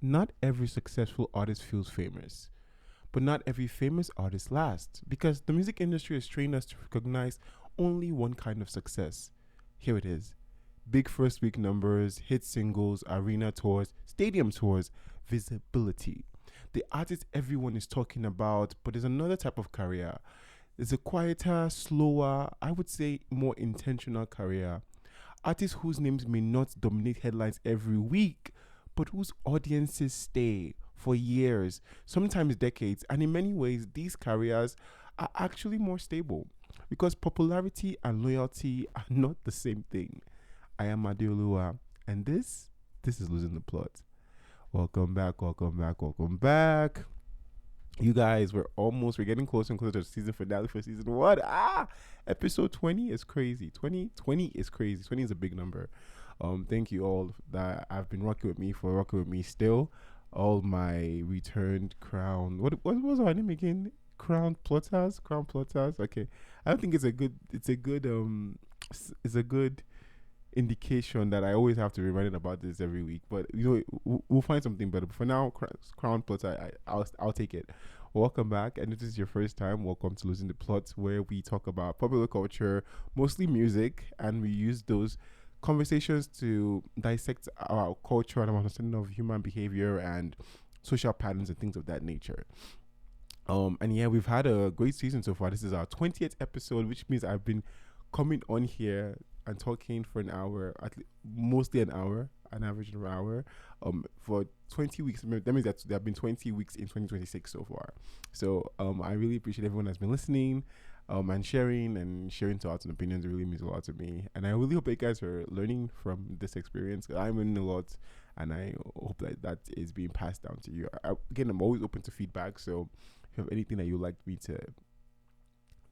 Not every successful artist feels famous, but not every famous artist lasts because the music industry has trained us to recognize only one kind of success. Here it is: big first week numbers, hit singles, arena tours, stadium tours, visibility. The artist everyone is talking about, but there's another type of career. There's a quieter, slower, I would say more intentional career. Artists whose names may not dominate headlines every week, but whose audiences stay for years, sometimes decades, and in many ways, these careers are actually more stable because popularity and loyalty are not the same thing. I am Adeolua, and this is Losing the Plot. Welcome back, welcome back, welcome back. You guys, we're getting closer and closer to the season finale for season one. Episode 20 is crazy. 20 is crazy. 20 is a big number. Thank you all that have been rocking with me still. All my returned crown. What was our name again? Crown plotters. Okay. I don't think it's a good indication that I always have to be reminded about this every week, but we'll find something better. But for now, crown plotter, I'll take it. Welcome back, and if this is your first time, welcome to Losing the Plot, where we talk about popular culture, mostly music, and we use those conversations to dissect our culture and our understanding of human behavior and social patterns and things of that nature. And yeah, we've had a great season so far. This is our 20th episode, which means I've been coming on here and talking for an hour, mostly an hour, an average of an hour, for 20 weeks. That means that there have been 20 weeks in 2026 so far. So I really appreciate everyone that's been listening, and sharing thoughts and opinions. It really means a lot to me, and I really hope that you guys are learning from this experience. I'm learning a lot, and I hope that is being passed down to you. Again, I'm always open to feedback, so if you have anything that you'd like me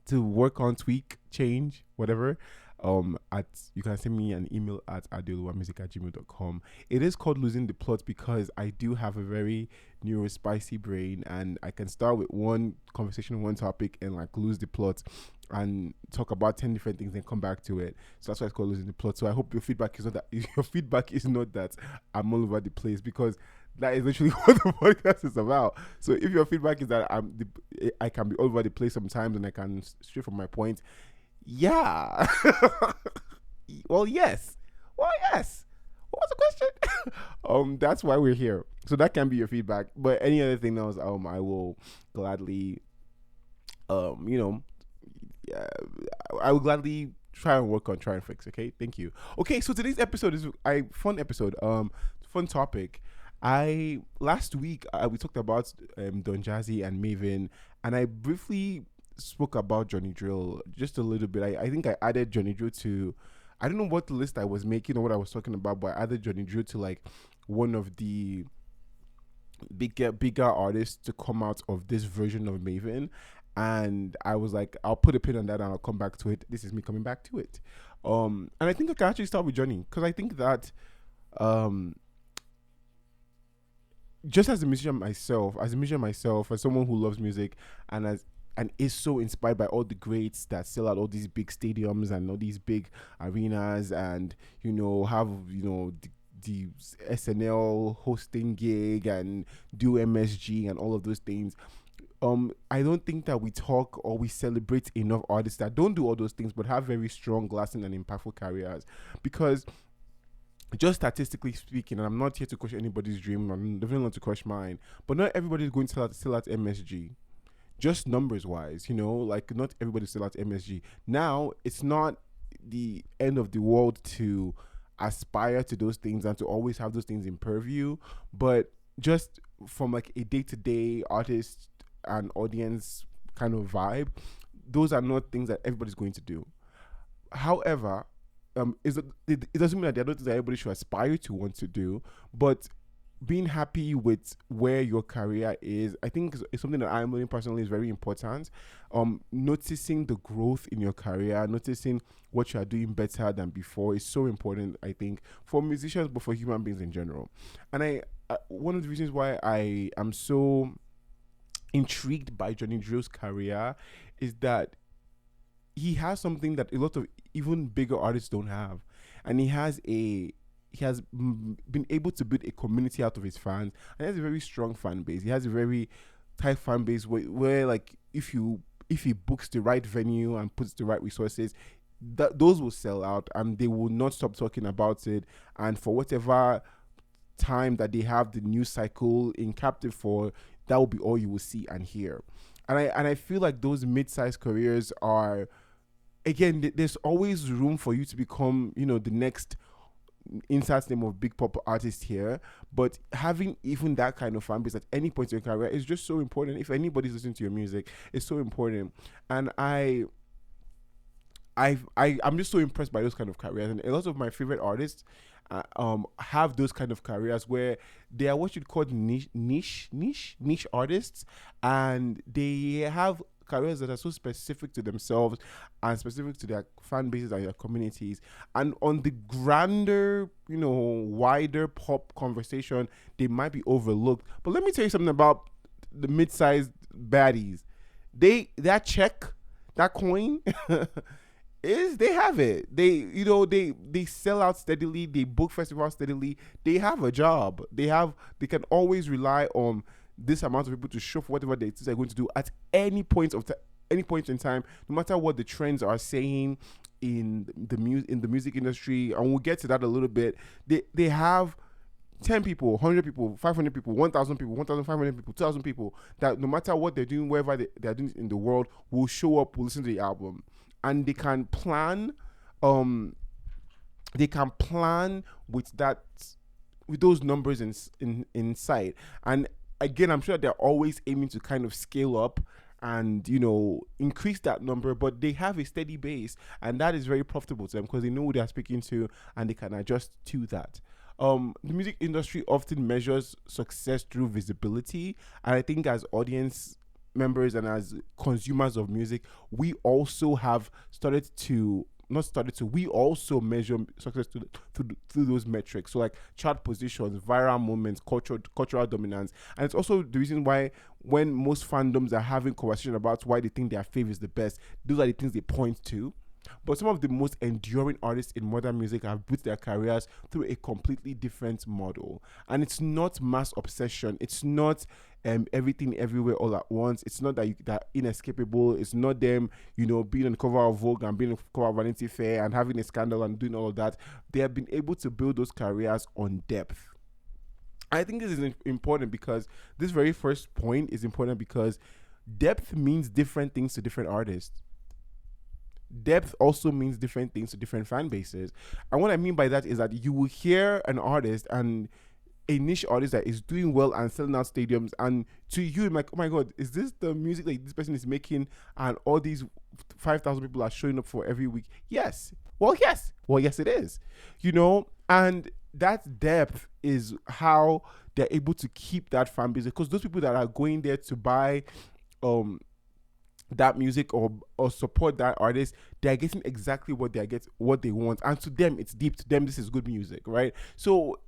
to work on, tweak, change, whatever, you can send me an email at adeoluwamusic@gmail.com. It is called Losing the Plot because I do have a very neurospicy brain, and I can start with one conversation, one topic, and like lose the plot and talk about 10 different things and come back to it. So that's why it's called Losing the Plot. So I hope your feedback is not that I'm all over the place, because that is literally what the podcast is about. So if your feedback is that I can be all over the place sometimes and I can stray from my point, yeah. Well, yes. What was the question? That's why we're here. So that can be your feedback. But any other thing else, I will gladly, yeah, I will gladly try and fix. Okay, thank you. Okay, so today's episode is fun episode. Fun topic. Last week we talked about Don Jazzy and Maven, and I briefly spoke about Johnny Drille just a little bit. I think I added Johnny Drille to, I don't know what list I was making or what I was talking about, but I added Johnny Drille to like one of the bigger artists to come out of this version of Maven. And I was like, I'll put a pin on that and I'll come back to it. This is me coming back to it. And I think I can actually start with Johnny, because I think that just as a musician myself, as someone who loves music and is so inspired by all the greats that sell out all these big stadiums and all these big arenas, and have the SNL hosting gig and do MSG and all of those things. I don't think that we talk or we celebrate enough artists that don't do all those things but have very strong, lasting and impactful careers, because just statistically speaking, and I'm not here to crush anybody's dream, I'm definitely not to crush mine, but not everybody is going to sell out MSG. Just numbers wise, like not everybody still out MSG. Now, it's not the end of the world to aspire to those things and to always have those things in purview, but just from like a day-to-day artist and audience kind of vibe, those are not things that everybody's going to do. However, it doesn't mean that there are not things that everybody should aspire to want to do, but being happy with where your career is, I think is something that I'm learning personally is very important. Noticing the growth in your career, noticing what you are doing better than before is so important, I think, for musicians, but for human beings in general. And one of the reasons why I am so intrigued by Johnny Drille's career is that he has something that a lot of even bigger artists don't have. And he has a been able to build a community out of his fans, and he has a very strong fan base. He has a very tight fan base where like if he books the right venue and puts the right resources, those will sell out and they will not stop talking about it. And for whatever time that they have the news cycle in captive for, that will be all you will see and hear. And I feel like those mid-sized careers are, again, there's always room for you to become, the next insert name of big pop artist here, but having even that kind of fan base at any point in your career is just so important. If anybody's listening to your music, it's so important. And I'm just so impressed by those kind of careers, and a lot of my favorite artists have those kind of careers where they are what you'd call niche artists, and they have careers that are so specific to themselves and specific to their fan bases and their communities. And on the grander, wider pop conversation, they might be overlooked. But let me tell you something about the mid-sized baddies. That check, that coin, they have it. They sell out steadily. They book festivals steadily. They have a job. They can always rely on this amount of people to show for whatever they are going to do at any point in time, no matter what the trends are saying in the music industry. And we'll get to that a little bit. They have 10 people, 100 people, 500 people, 1,000 people, 1,500 people, 2,000 people that no matter what they're doing, wherever they're doing in the world, will show up, will listen to the album. And they can plan with those numbers in sight. And again, I'm sure they're always aiming to kind of scale up and increase that number, but they have a steady base, and that is very profitable to them because they know who they're speaking to and they can adjust to that. The music industry often measures success through visibility, and I think as audience members and as consumers of music, we also have we also measure success through those metrics. So like chart positions, viral moments, cultural dominance. And it's also the reason why when most fandoms are having conversation about why they think their fave is the best, those are the things they point to. But some of the most enduring artists in modern music have built their careers through a completely different model. And it's not mass obsession. It's not everywhere all at once. It's not that inescapable. It's not them, being on the cover of Vogue and being on the cover of Vanity Fair and having a scandal and doing all of that. They have been able to build those careers on depth. I think this is important because this very first point is important because depth means different things to different artists. Depth also means different things to different fan bases. And what I mean by that is that you will hear an artist and a niche artist that is doing well and selling out stadiums, and to you, like, oh my God, is this the music that this person is making and all these 5,000 people are showing up for every week? Yes. Well, yes, it is. And that depth is how they're able to keep that fan base, because those people that are going there to buy that music or support that artist, they're getting exactly what they want, and to them it's deep. To them, this is good music, right? So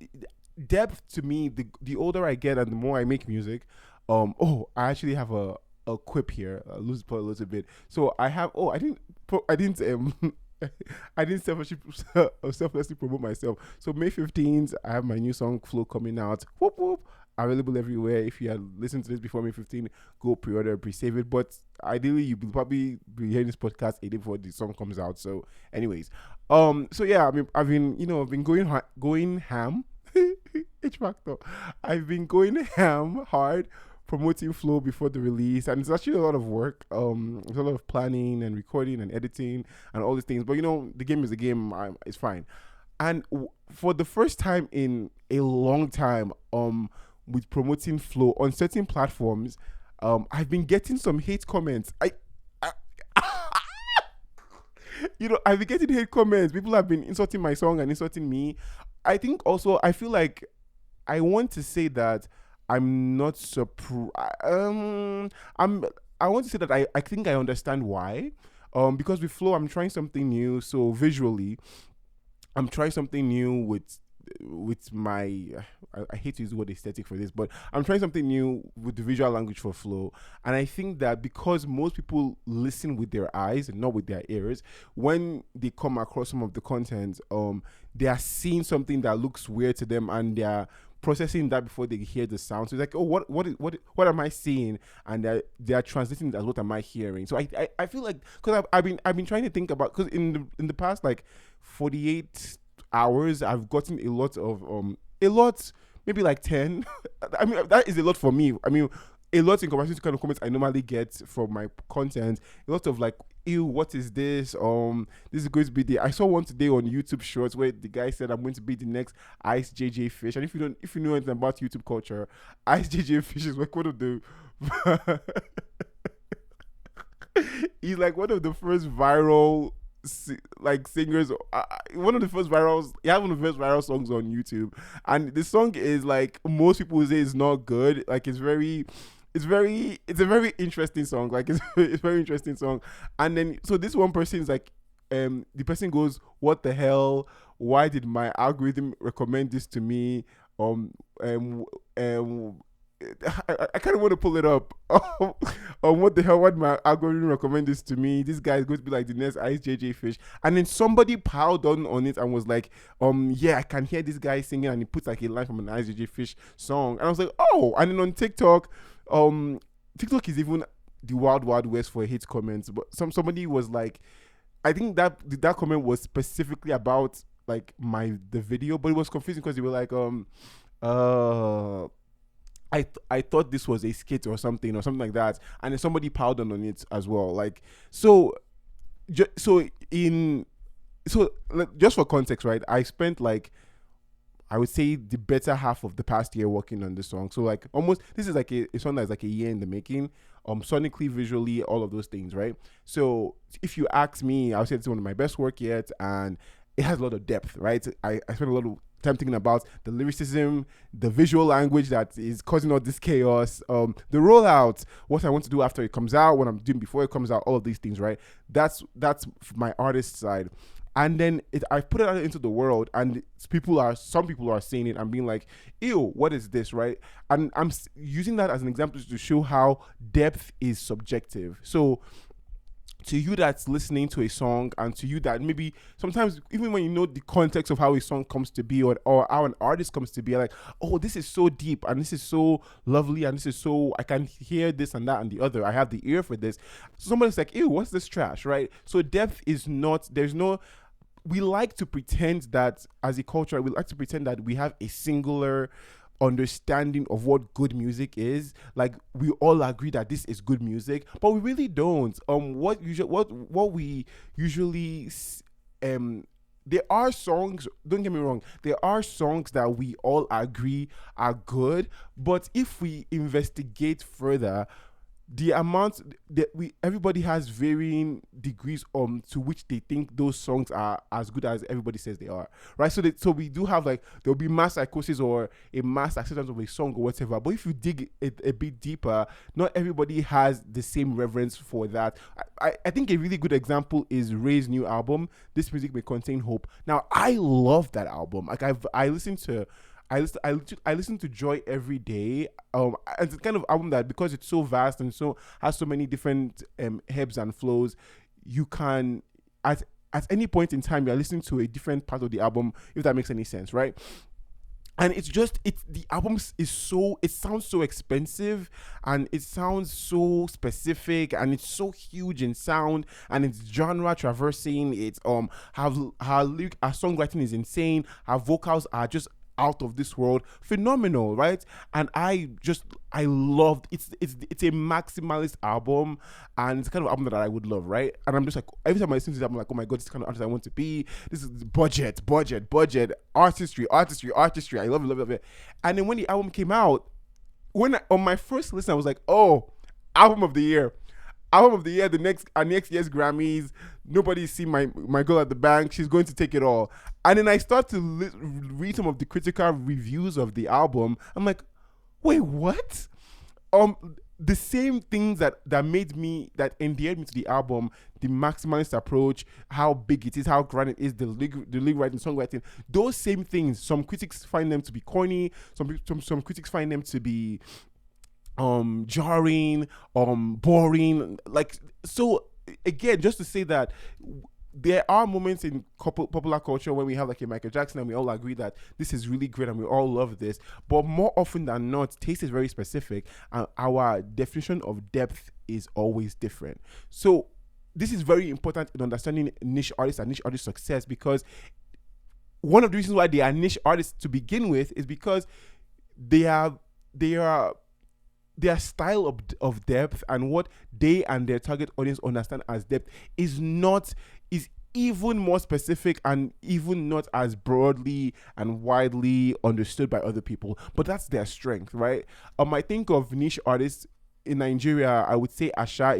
depth, to me, the older I get and the more I make music, I actually have a quip here. I'll lose it a little bit. So I have I didn't selflessly promote myself. So May 15th, I have my new song Flow coming out. Whoop whoop. Available everywhere. If you had listened to this before May 15th, go pre-order, pre-save it. But ideally, you will probably be hearing this podcast a day before the song comes out. So, anyways, so yeah, I've been going ham. H factor. I've been going ham hard promoting Flow before the release, and it's actually a lot of work. There's a lot of planning and recording and editing and all these things. But the game is a game. It's fine. And for the first time in a long time, with promoting Flow on certain platforms, I've been getting some hate comments. I've been getting hate comments. People have been insulting my song and insulting me. I think also, I feel like I want to say that I'm not surprised. I want to say that I think I understand why. Because with Flow, I'm trying something new. So visually, I'm trying something new with with my I hate to use the word aesthetic for this, but I'm trying something new with the visual language for flow. And I think that because most people listen with their eyes and not with their ears, when they come across some of the content, they are seeing something that looks weird to them, and they're processing that before they hear the sound. So it's like, oh, what am I seeing? And they are translating it as what am I hearing? So I feel like, because I've been trying to think about, because in the past like 48 hours I've gotten a lot, maybe like 10. I mean, that is a lot for me. I mean, a lot in comparison to kind of comments I normally get from my content. A lot of like, ew, what is this? This is going to be I saw one today on YouTube Shorts where the guy said I'm going to be the next Ice JJ Fish. And if you know anything about YouTube culture, Ice JJ Fish is like one of the he's like one of the first viral like singers, one of the first virals. He had one of the first viral songs on YouTube, and the song is like, most people say it's not good. Like it's a very interesting song. Like it's a very interesting song. And then so this one person is like, the person goes, what the hell, why did my algorithm recommend this to me? Um um I kind of want to pull it up. What the hell? Why did my algorithm recommend this to me? This guy is going to be like the next Ice JJ Fish. And then somebody piled on it and was like, yeah, I can hear this guy singing, and he puts like a line from an Ice JJ Fish song. And I was like, oh. And then on TikTok, TikTok is even the wild wild west for hate comments. But somebody was like, I think that comment was specifically about like the video, but it was confusing because they were like, I thought this was a skit or something like that, and then somebody piled on it as well. Like so, just for context, right? I spent like, I would say, the better half of the past year working on this song. So like almost, this is like a song that's like a year in the making. Sonically, visually, all of those things, right? So if you ask me, I would say it's one of my best work yet, and it has a lot of depth, right? I spent a lot of time thinking about the lyricism, the visual language that is causing all this chaos, the rollout, what I want to do after it comes out, what I'm doing before it comes out, all of these things, right? That's my artist side. And then I put it out into the world, and some people are saying it and being like, ew, what is this, right? And I'm using that as an example to show how depth is subjective. So to you that's listening to a song, and to you that maybe sometimes even when you know the context of how a song comes to be, or how an artist comes to be, you're like, oh, this is so deep, and this is so lovely, and this is so, I can hear this and that and the other, I have the ear for this. So somebody's like, ew, what's this trash, right? So depth is not, we like to pretend that as a culture, we like to pretend that we have a singular understanding of what good music is. Like we all agree that this is good music, but we really don't. What we usually there are songs, don't get me wrong, there are songs that we all agree are good, but if we investigate further, the amount that everybody has varying degrees to which they think those songs are as good as everybody says they are, right? So we do have, like, there'll be mass psychosis or a mass acceptance of a song or whatever, but if you dig a bit deeper, not everybody has the same reverence for that. I think a really good example is Ray's new album, This Music May Contain Hope. Now I love that album. Like I listen to Joy every day. It's the kind of album that, because it's so vast and so has so many different ebbs and flows, you can at any point in time you're listening to a different part of the album, if that makes any sense, right? And the album it sounds so expensive, and it sounds so specific, and it's so huge in sound, and it's genre traversing. It's her songwriting is insane. Her vocals are just out of this world, phenomenal, right? And I loved it's a maximalist album, and it's the kind of album that I would love, right? And I'm just like, every time I listen to it, I'm like, oh my god, this is the kind of artist I want to be. This is budget, artistry. I love it. And then when the album came out, on my first listen, I was like, oh, album of the year, the next year's Grammys. Nobody's seen my girl at the bank. She's going to take it all. And then I start to read some of the critical reviews of the album. I'm like, wait, what? the same things that endeared me to the album, the maximalist approach, how big it is, how grand it is, the lyric writing, songwriting, those same things. Some critics find them to be corny. Some critics find them to be jarring, boring. Like, so again, just to say that there are moments in popular culture when we have like a Michael Jackson and we all agree that this is really great and we all love this, but more often than not, taste is very specific and our definition of depth is always different. So this is very important in understanding niche artists and niche artist success, because one of the reasons why they are niche artists to begin with is because they are their style of depth and what they and their target audience understand as depth is even more specific and even not as broadly and widely understood by other people. But that's their strength, right? I think of niche artists in Nigeria. I would say Asha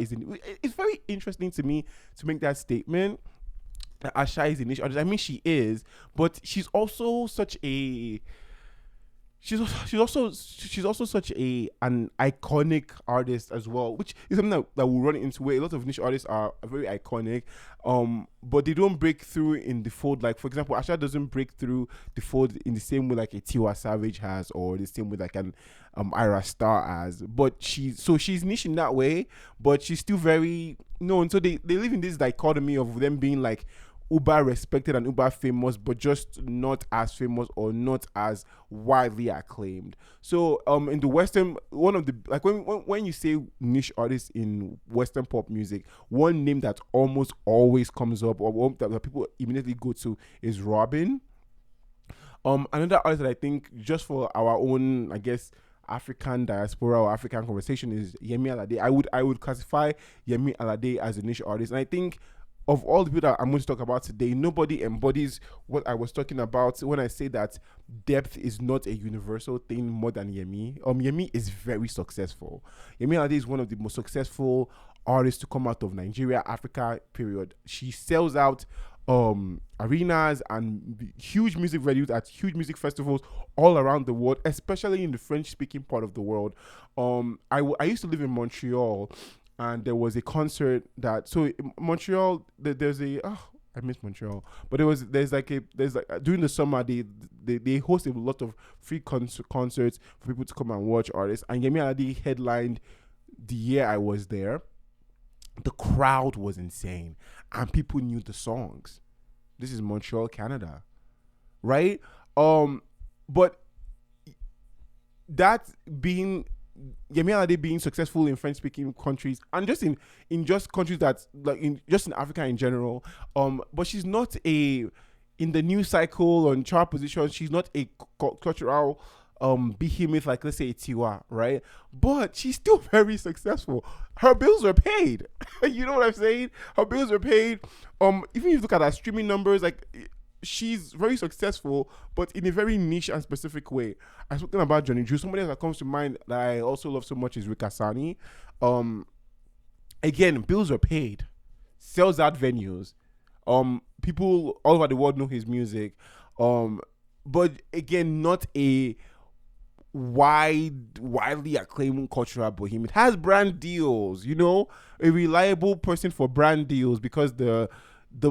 it's very interesting to me to make that statement, that Asha is a niche artist. I mean, she is, but she's also such a she's also such an iconic artist as well, which is something that will run into where a lot of niche artists are very iconic, but they don't break through in the fold. Like, for example, Asha doesn't break through the fold in the same way like a Tiwa Savage has, or the same way like an Ira Star has. But she's niche in that way, but she's still very known. So they live in this dichotomy of them being like uber respected and uber famous, but just not as famous or not as widely acclaimed. So in the Western, one of the, like, when you say niche artists in Western pop music, one name that almost always comes up, or one that people immediately go to, is Robyn. Another artist that I think, just for our own, I guess, African diaspora or African conversation, is Yemi Alade. I would classify Yemi Alade as a niche artist, and I think of all the people that I'm going to talk about today, nobody embodies what I was talking about when I say that depth is not a universal thing more than Yemi. Yemi is very successful. Yemi Alade is one of the most successful artists to come out of Nigeria, Africa, period. She sells out arenas and huge music venues at huge music festivals all around the world, especially in the French-speaking part of the world. I used to live in Montreal, and there was a concert in Montreal, there's I miss Montreal, but there's like during the summer they host a lot of free concerts for people to come and watch artists, and Yemi Alade headlined the year I was there. The crowd was insane and people knew the songs. This is Montreal, Canada, right? But that being Yemi Alade being successful in French-speaking countries and just in just countries that like in Africa in general, but she's not in the news cycle or in chart position. She's not a cultural behemoth like, let's say, Tiwa, right? But she's still very successful. Her bills are paid. You know what I'm saying? Her bills are paid. Even if you look at her streaming numbers, like, she's very successful, but in a very niche and specific way. I was talking about Johnny Drew. Somebody else that comes to mind that I also love so much is Ric Hassani. Again, bills are paid, sells out venues. People all over the world know his music. But again, not a widely acclaimed cultural bohemian. Has brand deals, a reliable person for brand deals, because the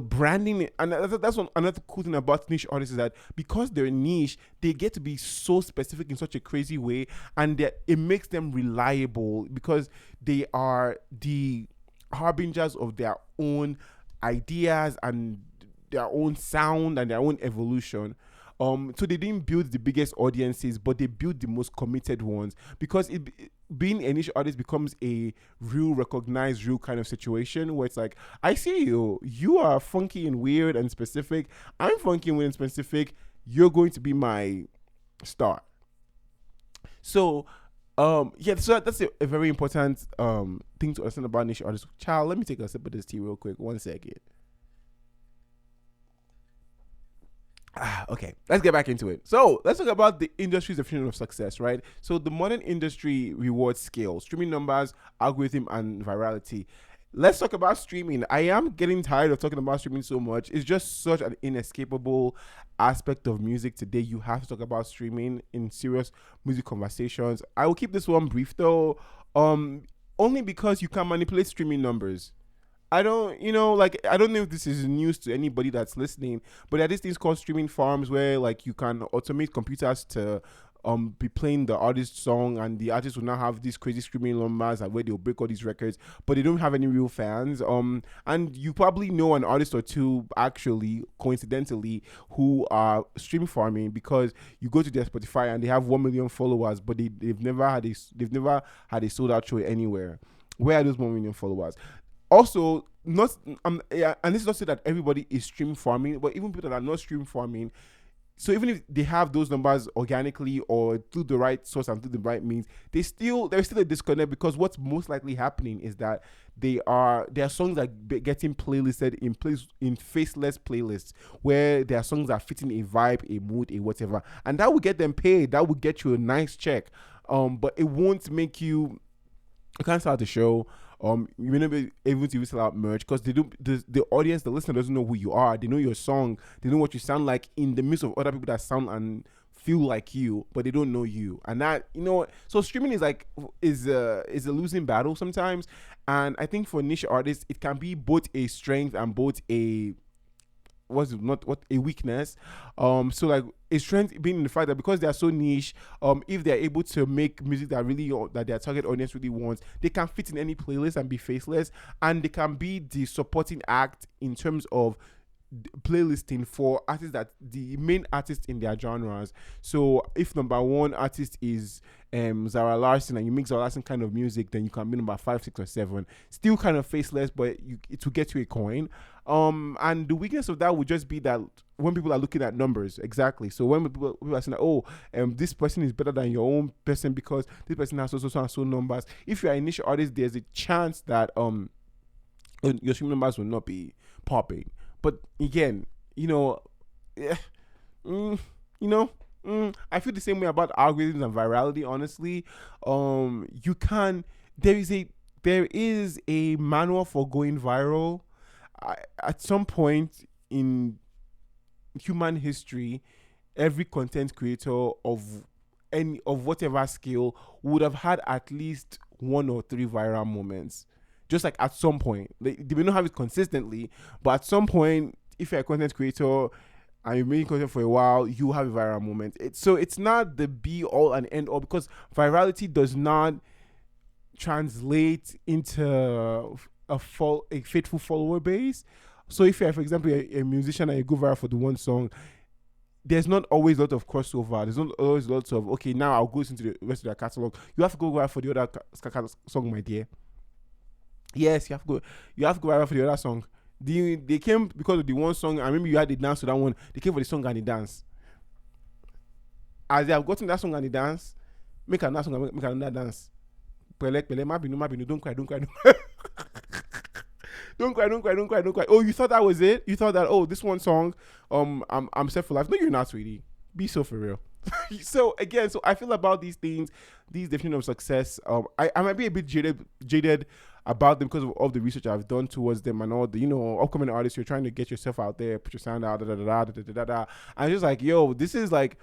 branding, and that's another cool thing about niche artists, is that because they're niche, they get to be so specific in such a crazy way, and it makes them reliable because they are the harbingers of their own ideas and their own sound and their own evolution. So they didn't build the biggest audiences, but they built the most committed ones, because being a niche artist becomes a real recognized, real kind of situation where it's like, I see you are funky and weird and specific. I'm funky and weird and specific. You're going to be my star. So, so that's a very important thing to understand about niche artists. Child, let me take a sip of this tea real quick. 1 second. Okay, let's get back into it. So let's talk about the industry's definition of success, right? So the modern industry rewards scale, streaming numbers, algorithm, and virality. let's talk about streaming. I am getting tired of talking about streaming so much. It's just such an inescapable aspect of music today. You have to talk about streaming in serious music conversations. I will keep this one brief though. Only because you can manipulate streaming numbers. I don't, like, I don't know if this is news to anybody that's listening, but there are these things called streaming farms where, like, you can automate computers to be playing the artist's song, and the artist will now have these crazy streaming numbers and where they'll break all these records, but they don't have any real fans. And you probably know an artist or two, actually, coincidentally, who are stream farming because you go to their Spotify and they have 1 million followers, but they've never had a sold out show anywhere. Where are those 1 million followers? Also, not yeah, and this is not to say that everybody is stream farming, but even people that are not stream farming, so even if they have those numbers organically or through the right source and through the right means, there's still a disconnect, because what's most likely happening is that there are songs that getting playlisted in faceless playlists, where there are songs that fit in a vibe, a mood, a whatever, and that will get them paid. That will get you a nice check. But it won't make you. You can't start the show. You may not be able to sell out merch because they don't. The audience, the listener, doesn't know who you are. They know your song. They know what you sound like in the midst of other people that sound and feel like you, but they don't know you. And that, so streaming is a losing battle sometimes. And I think for niche artists, it can be both a strength and both a a weakness. So like a strength being in the fact that because they are so niche, if they're able to make music that their target audience really wants, they can fit in any playlist and be faceless, and they can be the supporting act in terms of playlisting for artists that the main artists in their genres. So if number one artist is Zara Larsson, and you make Zara Larsson kind of music, then you can be number 5, 6, or 7. Still kind of faceless, but it will get you a coin. And the weakness of that would just be that when people are looking at numbers, exactly. So when people are saying, this person is better than your own person because this person has so numbers. If you're a niche artist, there's a chance that your stream numbers will not be popping. But again, I feel the same way about algorithms and virality. Honestly, there is a manual for going viral. At some point in human history, every content creator of whatever scale would have had at least 1 or 3 viral moments. Just like at some point, they may not have it consistently, but at some point, if you're a content creator and you're making content for a while, you have a viral moment. So it's not the be all and end all, because virality does not translate into a faithful follower base. So if you're, for example, a musician and you go viral for the one song, there's not always a lot of crossover. There's not always lots of, okay, now I'll go into the rest of their catalog. You have to go viral for the other song, my dear. Yes, you have to go viral for the other song. They came because of the one song. I remember you had the dance to that one. They came for the song and the dance. As they have gotten that song and the dance, make another song and make another dance. Pele, mabinu, don't cry. Don't cry. Oh, you thought that was it? You thought that, this one song, I'm set for life. No, you're not, sweetie. Be so for real. So I feel about these things, these definitions of success. I might be a bit jaded about them because of all the research I've done towards them and all the upcoming artists. You're trying to get yourself out there, put your sound out, and I'm just like, this is like,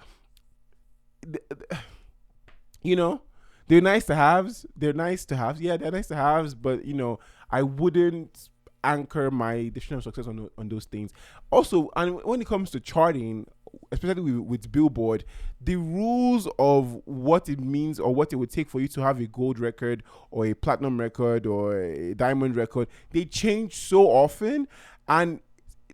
they're nice to haves. Yeah, they're nice to haves, but I wouldn't anchor my definition of success on those things. Also, and when it comes to charting, especially with Billboard, the rules of what it means or what it would take for you to have a gold record or a platinum record or a diamond record, they change so often, and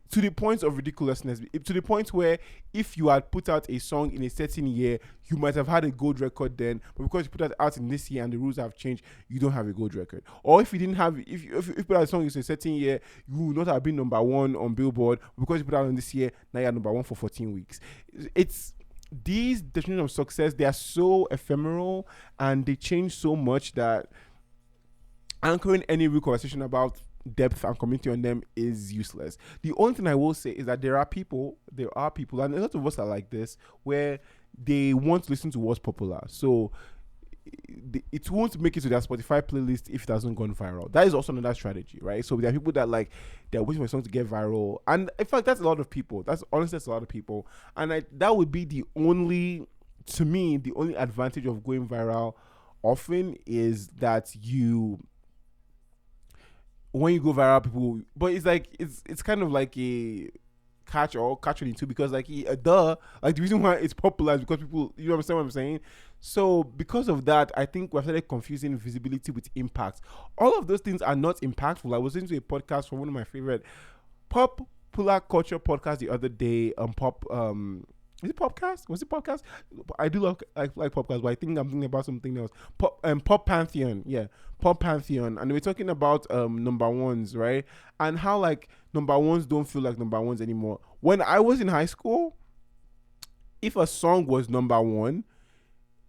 to the point of ridiculousness, to the point where if you had put out a song in a certain year, you might have had a gold record then, but because you put that out in this year and the rules have changed, you don't have a gold record. Or if you didn't have, if you put out a song in a certain year, you would not have been number 1 on Billboard, because you put out in this year, now you're number 1 for 14 weeks. It's these definitions of success, they are so ephemeral and they change so much that anchoring any real conversation about depth and community on them is useless. The only thing I will say is that there are people, and a lot of us are like this, where they want to listen to what's popular. So it won't make it to their Spotify playlist if it hasn't gone viral. That is also another strategy, right? So there are people that like they're waiting for a song to get viral, and in fact, that's a lot of people. That's a lot of people, and that would be to me, the only advantage of going viral often is that when you go viral, people, but it's like it's kind of like a catch 22 because like like the reason why it's popular is because people, you understand what I'm saying. So because of that, I think we've started confusing visibility with impact. All of those things are not impactful. I was listening to a podcast from one of my favorite popular culture podcasts the other day. Is it podcast? Was it podcast? I do like podcast, but I think I'm thinking about something else. Pop Pantheon, yeah, Pop Pantheon, and we're talking about number ones, right? And how like number ones don't feel like number ones anymore. When I was in high school, if a song was number one,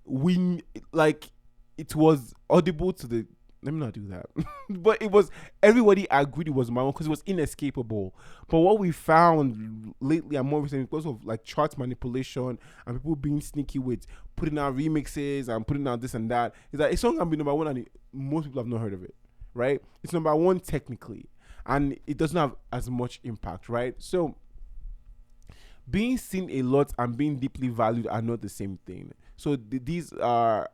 we like it was audible to the. Let me not do that. But it was, everybody agreed it was my own because it was inescapable. But what we found lately and more recently, because of like chart manipulation and people being sneaky with putting out remixes and putting out this and that, is that a song can be number one and most people have not heard of it, right? It's number one technically, and it doesn't have as much impact, right? So being seen a lot and being deeply valued are not the same thing. So these are,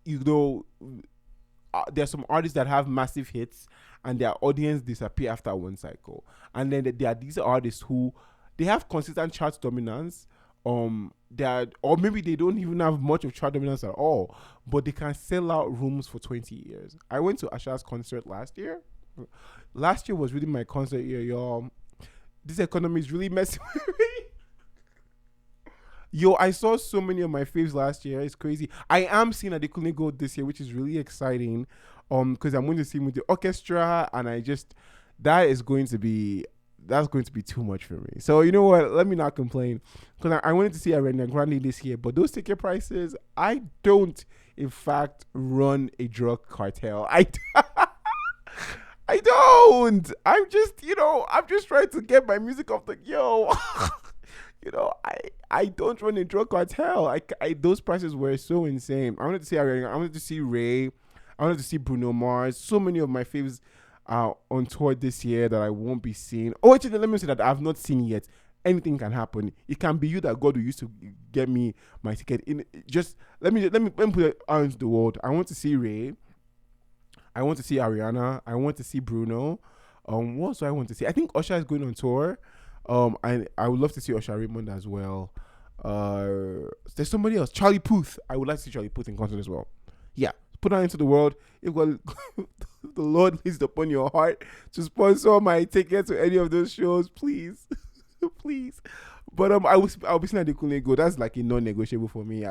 there's some artists that have massive hits and their audience disappear after one cycle, and then there are these artists who they have consistent chart dominance, or maybe they don't even have much of chart dominance at all, but they can sell out rooms for 20 years. I went to Asha's concert last year. Last year was really my concert year, y'all. This economy is really messing with me. Yo, I saw so many of my faves last year. It's crazy. I am seeing Adekunle Gold this year, which is really exciting. Because I'm going to see him with the orchestra, and that's going to be too much for me. So you know what? Let me not complain, because I wanted to see Ariana Grande this year, but those ticket prices, I don't, in fact, run a drug cartel. I don't. I'm just trying to get my music off the I don't run a drug cartel. Those prices were so insane. I wanted to see Ariana. I wanted to see Ray. I wanted to see Bruno Mars. So many of my faves are on tour this year that I won't be seeing. Oh, actually, let me say that I've not seen yet. Anything can happen. It can be you that God who used to get me my ticket. Let me put it out into the world. I want to see Ray. I want to see Ariana. I want to see Bruno. What else do I want to see? I think Usher is going on tour. I would love to see Usher Raymond as well. There's somebody else, Charlie Puth. I would like to see Charlie Puth in concert as well. Yeah, put that into the world. If God, the Lord lays it upon your heart to sponsor my ticket to any of those shows, please, please. But I'll be seeing Adekunle Gold. That's like a non-negotiable for me.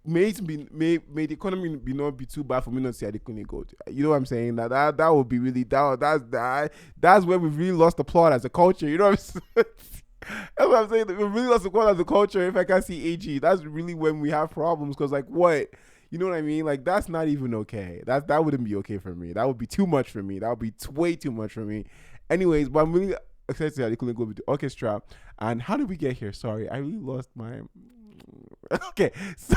May the economy not be too bad for me not to see Adekunle Gold. You know what I'm saying? That would be really that's where we've really lost the plot as a culture. You know what I'm saying? That's what I'm saying. We've really lost the plot as a culture. If I can't see AG, that's really when we have problems. Because like what? You know what I mean? Like that's not even okay. That wouldn't be okay for me. That would be too much for me. That would be way too much for me. Anyways, but I'm really excited to see Adekunle Gold with the orchestra. And how did we get here? Sorry, I really lost my. Okay. So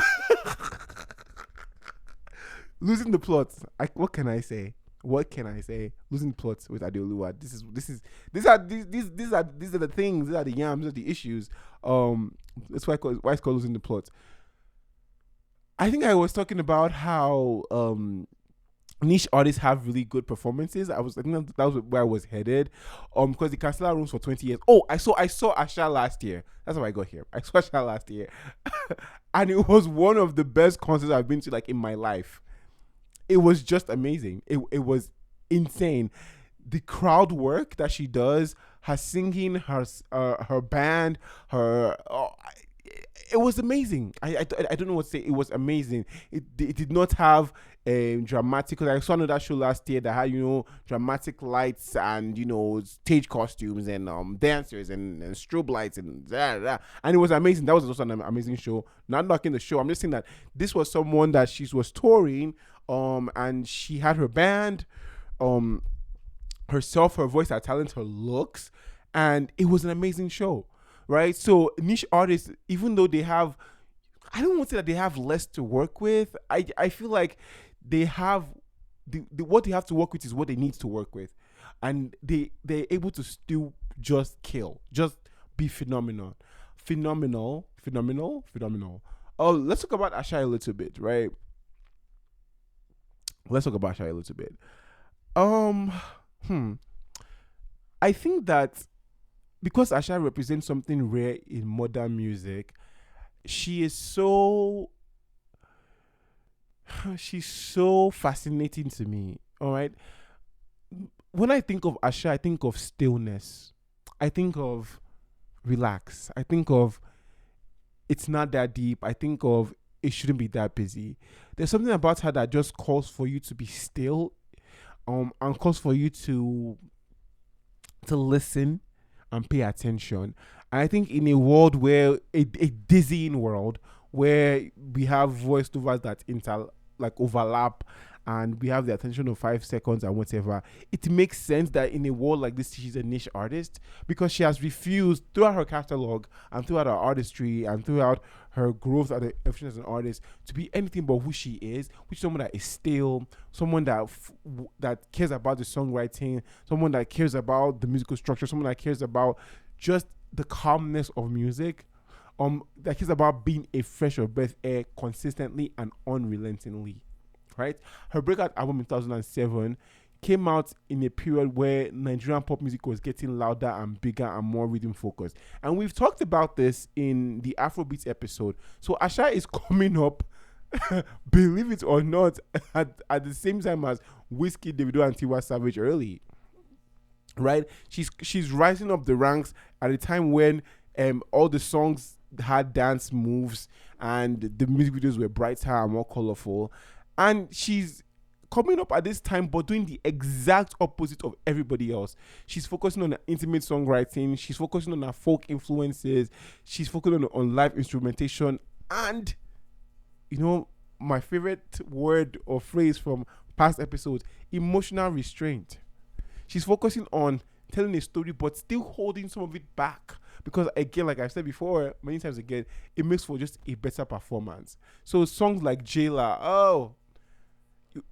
losing the plot. What can I say? Losing the plot with Adeoluwa. These are the things. These are the yams. These are the issues. That's why it's called losing the plot. I think I was talking about how niche artists have really good performances. I think that was where I was headed. Because they can sell out rooms for 20 years. Oh, I saw Asha last year. That's how I got here. I saw Asha last year. And it was one of the best concerts I've been to like in my life. It was just amazing. It was insane. The crowd work that she does, her singing, her band, it was amazing. I don't know what to say. It was amazing. It did not have dramatic. Cause I saw another show last year that had dramatic lights and stage costumes and dancers and strobe lights and and it was amazing. That was also an amazing show. Not knocking the show. I'm just saying that this was someone that she was touring and she had her band, herself, her voice, her talent, her looks, and it was an amazing show. Right, so niche artists, even though they have, I don't want to say that they have less to work with. I feel like they have what they have to work with is what they need to work with, and they're able to still just kill, just be phenomenal. Oh, let's talk about Asha a little bit, right? Let's talk about Asha a little bit. Um, hmm. I think that because Asha represents something rare in modern music, she is so she's so fascinating to me. All right. When I think of Asha, I think of stillness. I think of relax. I think of it's not that deep. I think of it shouldn't be that busy. There's something about her that just calls for you to be still, and calls for you to listen and pay attention. And I think in a world where a dizzying world where we have voiceovers that like overlap, and we have the attention of 5 seconds and whatever, it makes sense that in a world like this she's a niche artist, because she has refused throughout her catalog and throughout her artistry and throughout her growth as an artist to be anything but who she is, which is someone that is still, someone that cares about the songwriting, someone that cares about the musical structure, someone that cares about just the calmness of music, that cares about being a fresh or breath air consistently and unrelentingly, right? Her breakout album in 2007 came out in a period where Nigerian pop music was getting louder and bigger and more rhythm focused. And we've talked about this in the Afrobeats episode. So Asha is coming up, believe it or not, at the same time as Whiskey, Davido, and Tiwa Savage early. Right? She's rising up the ranks at a time when all the songs had dance moves and the music videos were brighter and more colorful. And she's coming up at this time, but doing the exact opposite of everybody else. She's focusing on her intimate songwriting. She's focusing on her folk influences. She's focusing on live instrumentation. And, my favorite word or phrase from past episodes, emotional restraint. She's focusing on telling a story, but still holding some of it back. Because again, like I've said before, many times again, it makes for just a better performance. So songs like Jayla,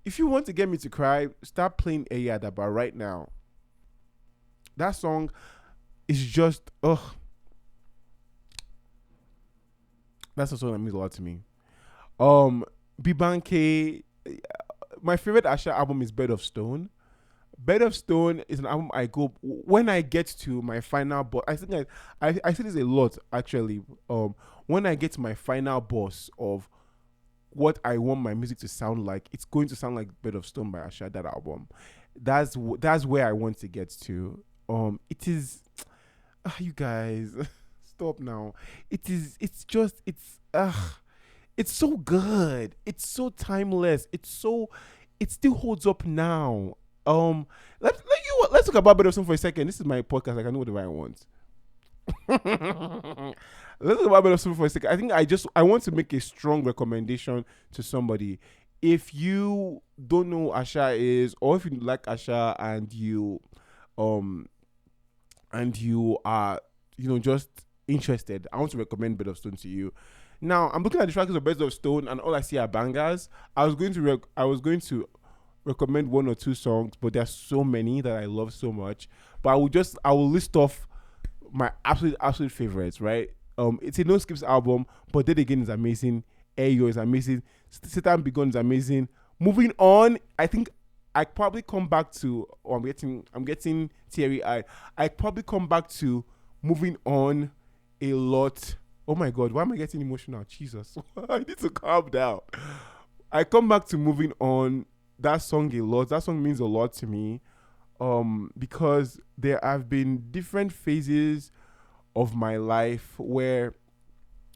if you want to get me to cry, start playing Eyadaba right now. That song is just, that's a song that means a lot to me. Bibanke, my favorite Asha album is Bed of Stone. Bed of Stone is an album I go when I get to my final boss. I think I say this a lot actually. When I get to my final boss of what I want my music to sound like, it's going to sound like Bed of Stone by Asha. That album, that's where I want to get to. It is, you guys, stop now. It's so good. It's so timeless. It still holds up now. Let's talk about Bed of Stone for a second. This is my podcast. I can do whatever I want. Let's talk about Bed of Stone for a second. I think I want to make a strong recommendation to somebody. If you don't know who Asha is, or if you like Asha and you are just interested, I want to recommend Bed of Stone to you. Now I'm looking at the tracks of Bed of Stone, and all I see are bangers. I was going to recommend one or two songs, but there's so many that I love so much. But I will list off my absolute favorites, right? It's a No Skips album, but Dead Again is amazing. Ayo is amazing. Satan Begun is amazing. Moving On, I think I probably come back to. I'm getting teary eyed. I probably come back to Moving On a lot. Oh my God, why am I getting emotional? Jesus, I need to calm down. I come back to Moving On. That song a lot. That song means a lot to me, because there have been different phases of my life where,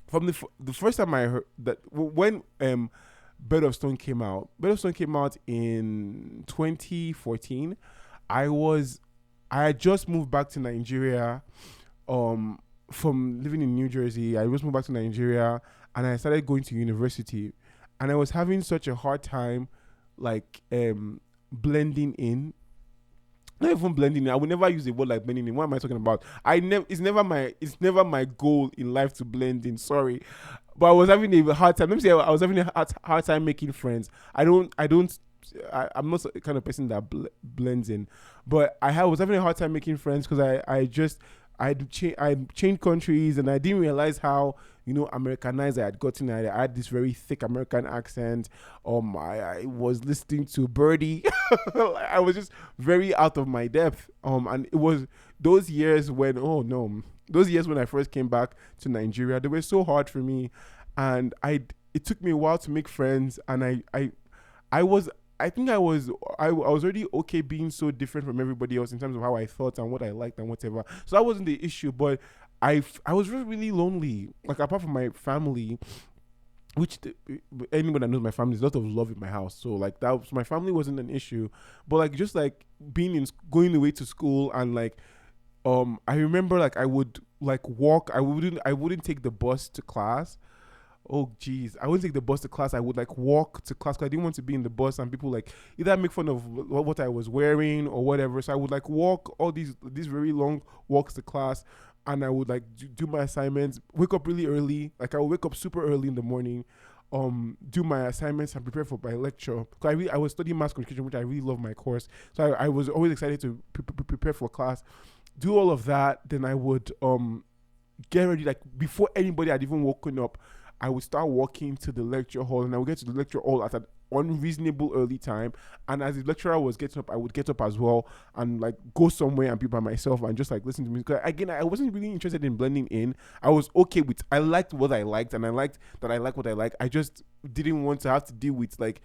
from the first time I heard that, when Bed of Stone came out in 2014. I had just moved back to Nigeria, from living in New Jersey. I just moved back to Nigeria, and I started going to university, and I was having such a hard time, like, blending in. not even blending in. I would never use a word like blending in. What am I talking about? I never. It's never my goal in life to blend in. Sorry, but I was having a hard time. Let me say I was having a hard time making friends. I'm not the kind of person that blends in, but was having a hard time making friends because I changed countries and I didn't realize how Americanized I had gotten. I had this very thick American accent. I was listening to Birdie. I was just very out of my depth. And it was those years when those years when I first came back to Nigeria, they were so hard for me, and it took me a while to make friends, and I was. I think I was already okay being so different from everybody else in terms of how I thought and what I liked and whatever. So that wasn't the issue, but I was really, really lonely. Like, apart from my family, which anyone that knows my family, there's a lot of love in my house. So like that, so my family wasn't an issue, but like just like going away to school and like, I remember like I would like walk. I wouldn't take the bus to class. Oh geez, I wouldn't take the bus to class. I would like walk to class because I didn't want to be in the bus and people like either make fun of what I was wearing or whatever. So I would like walk all these very long walks to class, and I would like do my assignments. Wake up really early. Like I would wake up super early in the morning, do my assignments and prepare for my lecture. Because I was studying mass communication, which I really love my course. So I was always excited to prepare for class. Do all of that, then I would get ready like before anybody had even woken up. I would start walking to the lecture hall, and I would get to the lecture hall at an unreasonable early time. And as the lecturer was getting up, I would get up as well and like go somewhere and be by myself and just like listen to music. Again, I wasn't really interested in blending in. I was okay with, I liked what I liked, and I liked that I like what I like. I just didn't want to have to deal with like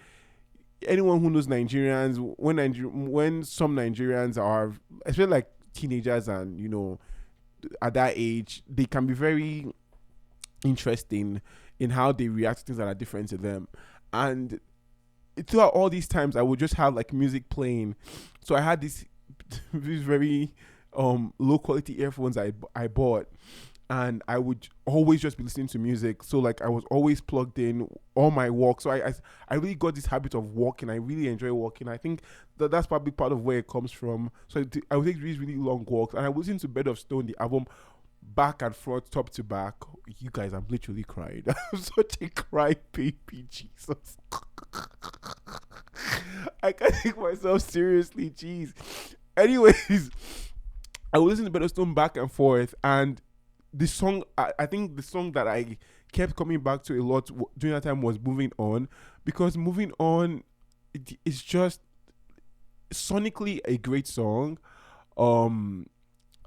anyone who knows Nigerians. When some Nigerians are, especially like teenagers and at that age, they can be very interesting in how they react to things that are different to them. And throughout all these times, I would just have like music playing. So I had these very low quality earphones I bought, and I would always just be listening to music. So like I was always plugged in all my walks. So I really got this habit of walking. I really enjoy walking. I think that's probably part of where it comes from. So I would take these really long walks, and I would listen to Bed of Stone, the album, back and front, top to back. You guys, I'm literally crying. I'm such a cry baby, Jesus. I can't take myself seriously, jeez. Anyways, I would listen to Bed of Stone back and forth, and the song, I think the song that I kept coming back to a lot during that time was Moving On, because Moving On, it's just sonically a great song.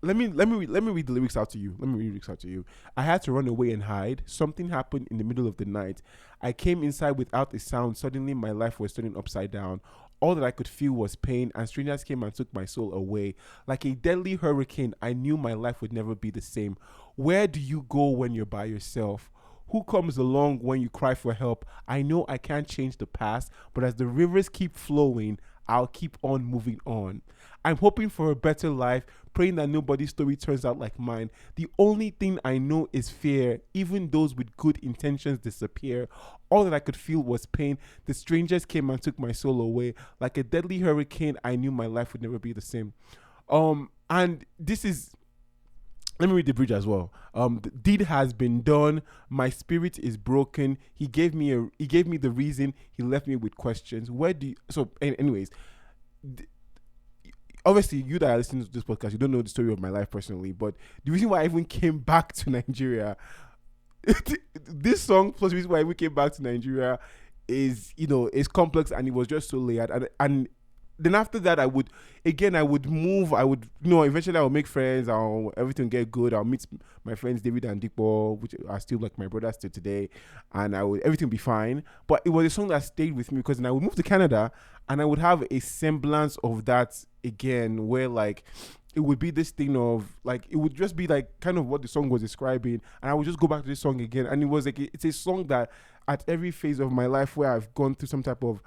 Let me read the lyrics out to you. I had to run away and hide. Something happened in the middle of the night. I came inside without a sound. Suddenly my life was turning upside down. All that I could feel was pain, and strangers came and took my soul away. Like a deadly hurricane, I knew my life would never be the same. Where do you go when you're by yourself? Who comes along when you cry for help? I know I can't change the past, but as the rivers keep flowing, I'll keep on moving on. I'm hoping for a better life, praying that nobody's story turns out like mine. The only thing I know is fear. Even those with good intentions disappear. All that I could feel was pain. The strangers came and took my soul away. Like a deadly hurricane, I knew my life would never be the same. And this is, let me read the bridge as well. The deed has been done. My spirit is broken. He gave me the reason. He left me with questions. Anyways, obviously, you that are listening to this podcast, you don't know the story of my life personally, but the reason why I even came back to Nigeria, this song plus the reason why I even came back to Nigeria is complex, and it was just so layered. And then after that, I would move. Eventually I would make friends. Everything get good. I'll meet my friends David and Dikbo, which are still like my brothers till today, and everything be fine. But it was a song that stayed with me because then I would move to Canada, and I would have a semblance of that again, where like it would be this thing of like, it would just be like kind of what the song was describing, and I would just go back to this song again, and it was like it's a song that at every phase of my life where I've gone through some type of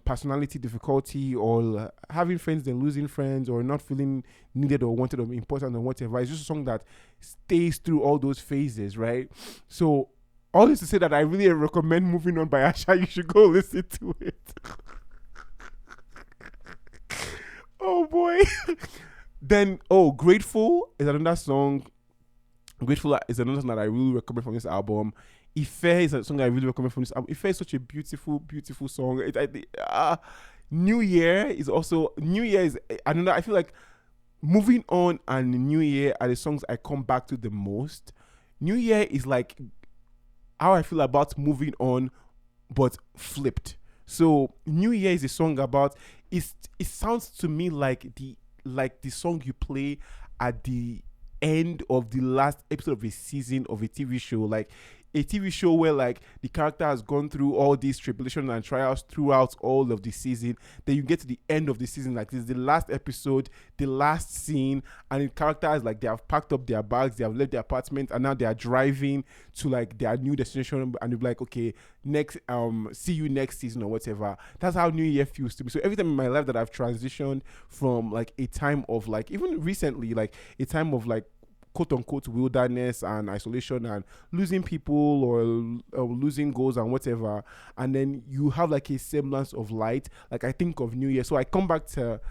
personality difficulty, or having friends then losing friends, or not feeling needed or wanted or important or whatever, it's just a song that stays through all those phases, right? So all this to say that I really recommend Moving On by Asha. You should go listen to it. Oh boy, boy. Then Grateful is another song. Grateful is another song that I really recommend from this album. Ife is a song I really recommend from this album. Ife is such a beautiful, beautiful song. New Year is also New Year is another. I feel like Moving On and New Year are the songs I come back to the most. New Year is like how I feel about Moving On, but flipped. So New Year is a song about it sounds to me like the song you play at the end of the last episode of a season of a TV show, like a TV show where like the character has gone through all these tribulations and trials throughout all of the season. Then you get to the end of the season, like this is the last episode, the last scene, and the character is like they have packed up their bags, they have left their apartment, and now they are driving to like their new destination, and they're like, okay, next see you next season or whatever. That's how New Year feels to me. So every time in my life that I've transitioned from like a time of like, even recently, like a time of like quote unquote wilderness and isolation and losing people or losing goals and whatever, and then you have like a semblance of light, like I think of New Year. So I come back to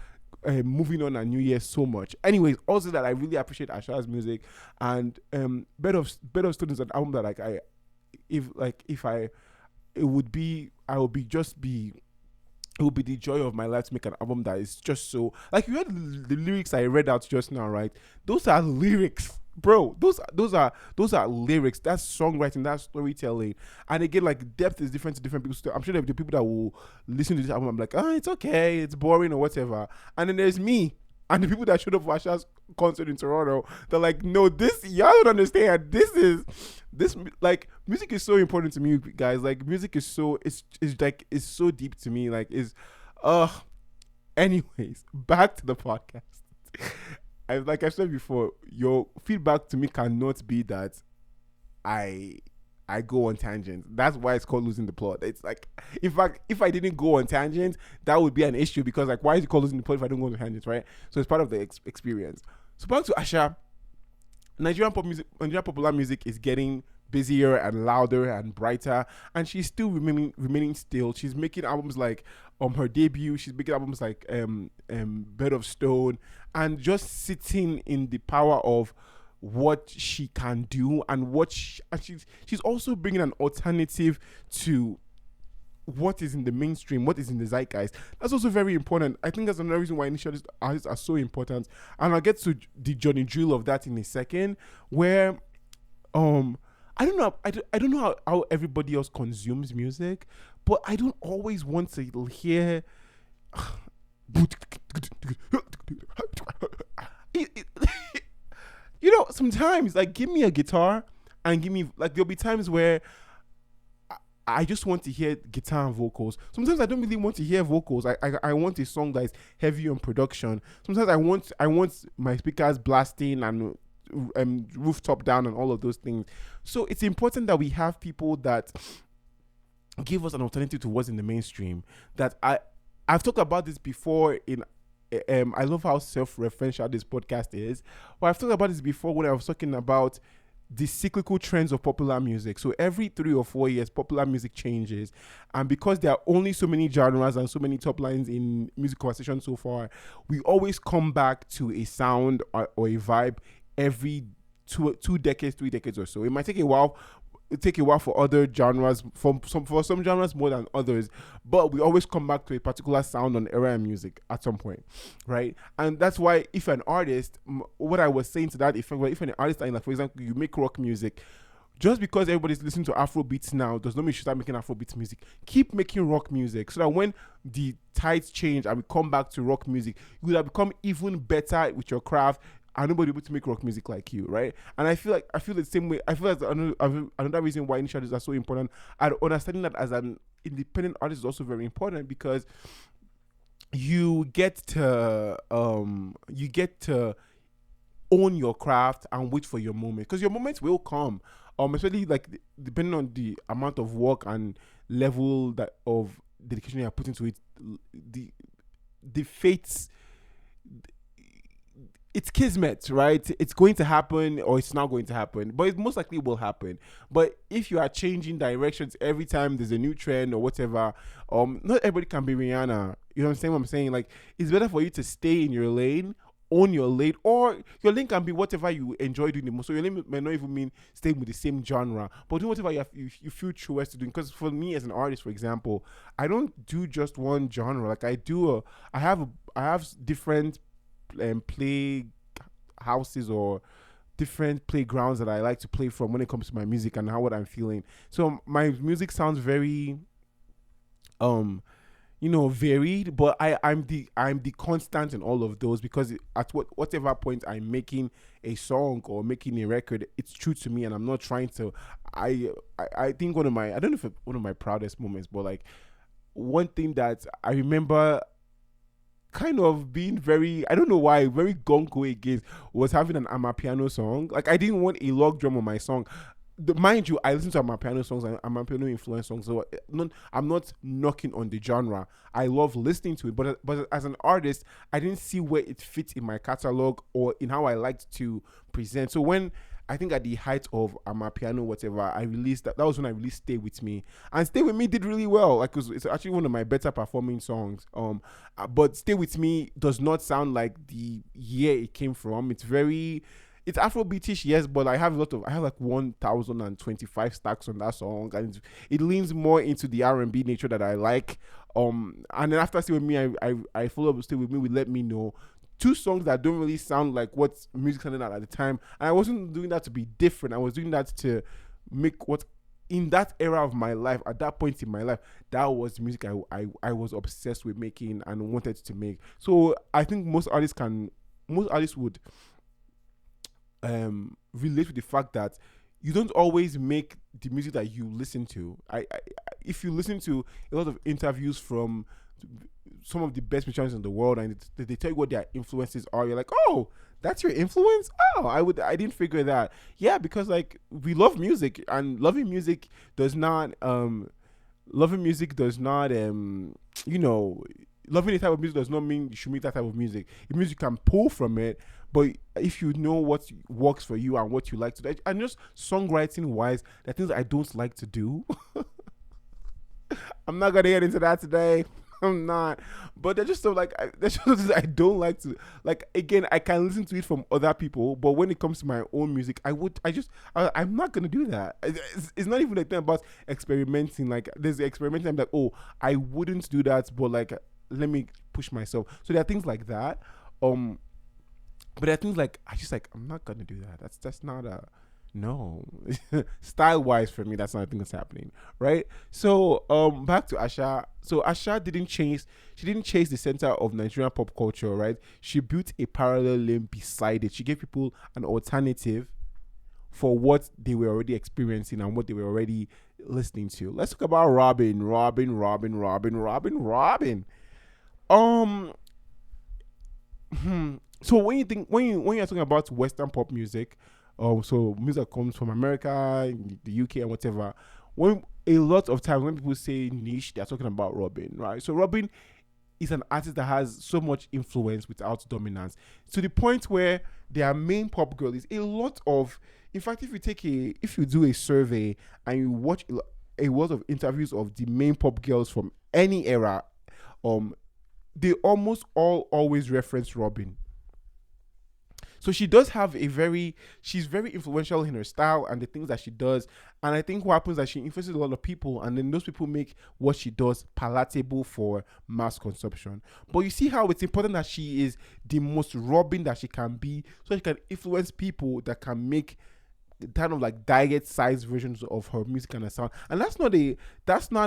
Moving On and New Year so much. Anyways, also that I really appreciate Asha's music, and Bed of Stone is an album that like it would be the joy of my life to make an album that is just so, like, you heard the lyrics I read out just now, right? Those are lyrics, bro. Those are lyrics. That's songwriting, that's storytelling. And again, like, depth is different to different people. So I'm sure there will be people that will listen to this album and be like, it's okay, it's boring or whatever. And then there's me and the people that showed up for Asha's concert in Toronto. They're like, no, y'all don't understand. This like, music is so important to me, guys. Like, music is so, it's so deep to me. Like, anyways, back to the podcast. Like I said before, your feedback to me cannot be that I go on tangents. That's why it's called losing the plot. It's like, in fact, if I didn't go on tangents, that would be an issue, because like, why is it called losing the plot if I don't go on tangents, right? So it's part of the experience. So back to Asha. Nigerian popular music is getting busier and louder and brighter, and she's still remaining still. She's making albums like her debut. She's making albums like Bed of Stone, and just sitting in the power of what she can do, and she's also bringing an alternative to what is in the mainstream, what is in the zeitgeist. That's also very important. I think that's another reason why initial artists are so important. And I'll get to the Johnny Drille of that in a second, where I don't know how everybody else consumes music, but I don't always want to hear sometimes, like, give me a guitar and give me, like, there'll be times where I just want to hear guitar and vocals. Sometimes I don't really want to hear vocals. I want a song that is heavy on production. Sometimes I want my speakers blasting and rooftop down and all of those things. So it's important that we have people that give us an alternative to what's in the mainstream. That I've talked about this before in I love how self-referential this podcast is. But I've talked about this before when I was talking about the cyclical trends of popular music. So every 3 or 4 years, popular music changes, and because there are only so many genres and so many top lines in music conversation so far, we always come back to a sound or a vibe every 2 decades, 3 decades or so. It might take a while for other genres, for some genres more than others, but we always come back to a particular sound on era in music at some point, right? And that's why if an artist, what I was saying to that effect, if an artist, like, for example, you make rock music, just because everybody's listening to Afro beats now does not mean you should start making Afro beats music. Keep making rock music, so that when the tides change and we come back to rock music, you will have become even better with your craft, and nobody able to make rock music like you, right? And I feel the same way. I feel like another reason why initiatives are so important, and understanding that as an independent artist is also very important, because you get to own your craft and wait for your moment, because your moments will come. Especially like depending on the amount of work and level that of dedication you are putting to it, the fates. It's kismet, right? It's going to happen or it's not going to happen, but it most likely will happen. But if you are changing directions every time there's a new trend or whatever, not everybody can be Rihanna. You know what I'm saying? Like, it's better for you to stay in your lane, own your lane, or your lane can be whatever you enjoy doing the most. So your lane may not even mean staying with the same genre, but do whatever you feel truest to doing. Because for me as an artist, for example, I don't do just one genre. Like I have different play houses or different playgrounds that I like to play from when it comes to my music and how what I'm feeling. So my music sounds very varied, but I'm the constant in all of those because at whatever point I'm making a song or making a record, it's true to me, and I'm not trying to. I think one of my, I don't know if one of my proudest moments, but like one thing that I remember kind of being very, I don't know why, very gung ho against was having an amapiano song. Like I didn't want a log drum on my song. Mind you, I listen to amapiano songs and amapiano influence songs, so I'm not knocking on the genre. I love listening to it, but as an artist, I didn't see where it fits in my catalog or in how I liked to present. So when I think at the height of amapiano, whatever, I released that. That was when I released "Stay with Me," and "Stay with Me" did really well. Like it's actually one of my better performing songs. But "Stay with Me" does not sound like the year it came from. It's Afrobeatish, yes, but I have like 1,025 stacks on that song, and it leans more into the R&B nature that I like. And then after "Stay with Me," I follow up with "Stay with Me" with "Let Me Know." Two songs that don't really sound like what music sounded at the time, and I wasn't doing that to be different. I was doing that to make what in that era of my life, at that point in my life, that was music I was obsessed with making and wanted to make. So I think most artists would relate with the fact that you don't always make the music that you listen to. If you listen to a lot of interviews from some of the best musicians in the world and they tell you what their influences are, you're like, oh, that's your influence? Oh, I didn't figure that. Yeah, because like we love music, and loving music does not you know loving the type of music does not mean you should make that type of music. If music can pull from it, but if you know what works for you and what you like to do, and just songwriting wise, there are things I don't like to do. I'm not gonna get into that today. I'm not, but they're just so like there's just things I don't like to like. Again, I can listen to it from other people, but when it comes to my own music, I'm not gonna do that. It's not even a thing about experimenting. Like there's the experimenting. I'm like, oh, I wouldn't do that, but like let me push myself. So there are things like that. But there are things like I'm not gonna do that. That's not a no. Style wise for me, that's not a thing that's happening. Right? So back to Asha. So Asha she didn't chase the center of Nigerian pop culture, right? She built a parallel lane beside it. She gave people an alternative for what they were already experiencing and what they were already listening to. Let's talk about Robyn. So when you're talking about Western pop music, so music comes from America, the UK, and whatever. When a lot of times when people say niche, they're talking about Robyn, right? So Robyn is an artist that has so much influence without dominance, to the point where their main pop girl is a lot of. In fact, if you do a survey and you watch a lot of interviews of the main pop girls from any era, they almost all always reference Robyn. So she does have she's very influential in her style and the things that she does. And I think what happens is that she influences a lot of people, and then those people make what she does palatable for mass consumption. But you see how it's important that she is the most Robyn that she can be, so she can influence people that can make kind of like diet sized versions of her music and her sound. And that's not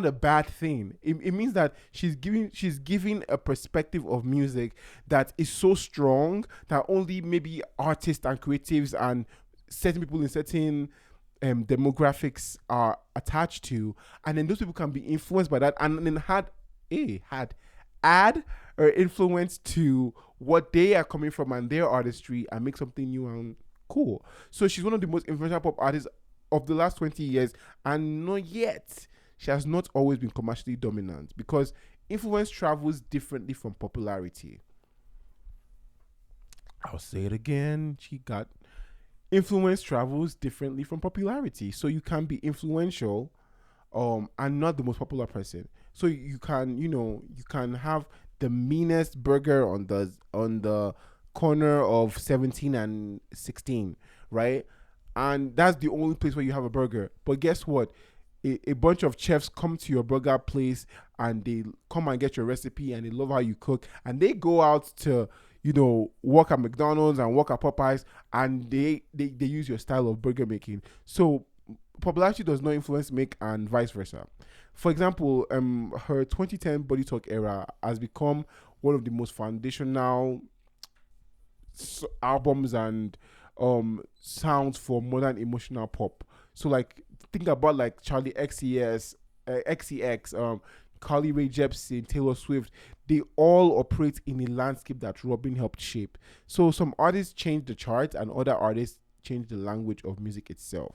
a bad thing. It means that she's giving a perspective of music that is so strong that only maybe artists and creatives and certain people in certain demographics are attached to, and then those people can be influenced by that, and then add or influence to what they are coming from and their artistry and make something new and cool. So she's one of the most influential pop artists of the last 20 years, and not yet she has not always been commercially dominant, because influence travels differently from popularity. I'll say it again. Influence travels differently from popularity. So you can be influential and not the most popular person. So you can have the meanest burger on the corner of 17 and 16, right? And that's the only place where you have a burger. But guess what? A bunch of chefs come to your burger place and they come and get your recipe and they love how you cook and they go out to work at McDonald's and work at Popeyes and they use your style of burger making. So popularity does not influence make and vice versa. For example, her 2010 Body Talk era has become one of the most foundational albums and sounds for modern emotional pop. So like think about like Charlie XCX, Carly Rae Jepsen, Taylor Swift. They all operate in a landscape that Robyn helped shape. So some artists change the charts and other artists change the language of music itself.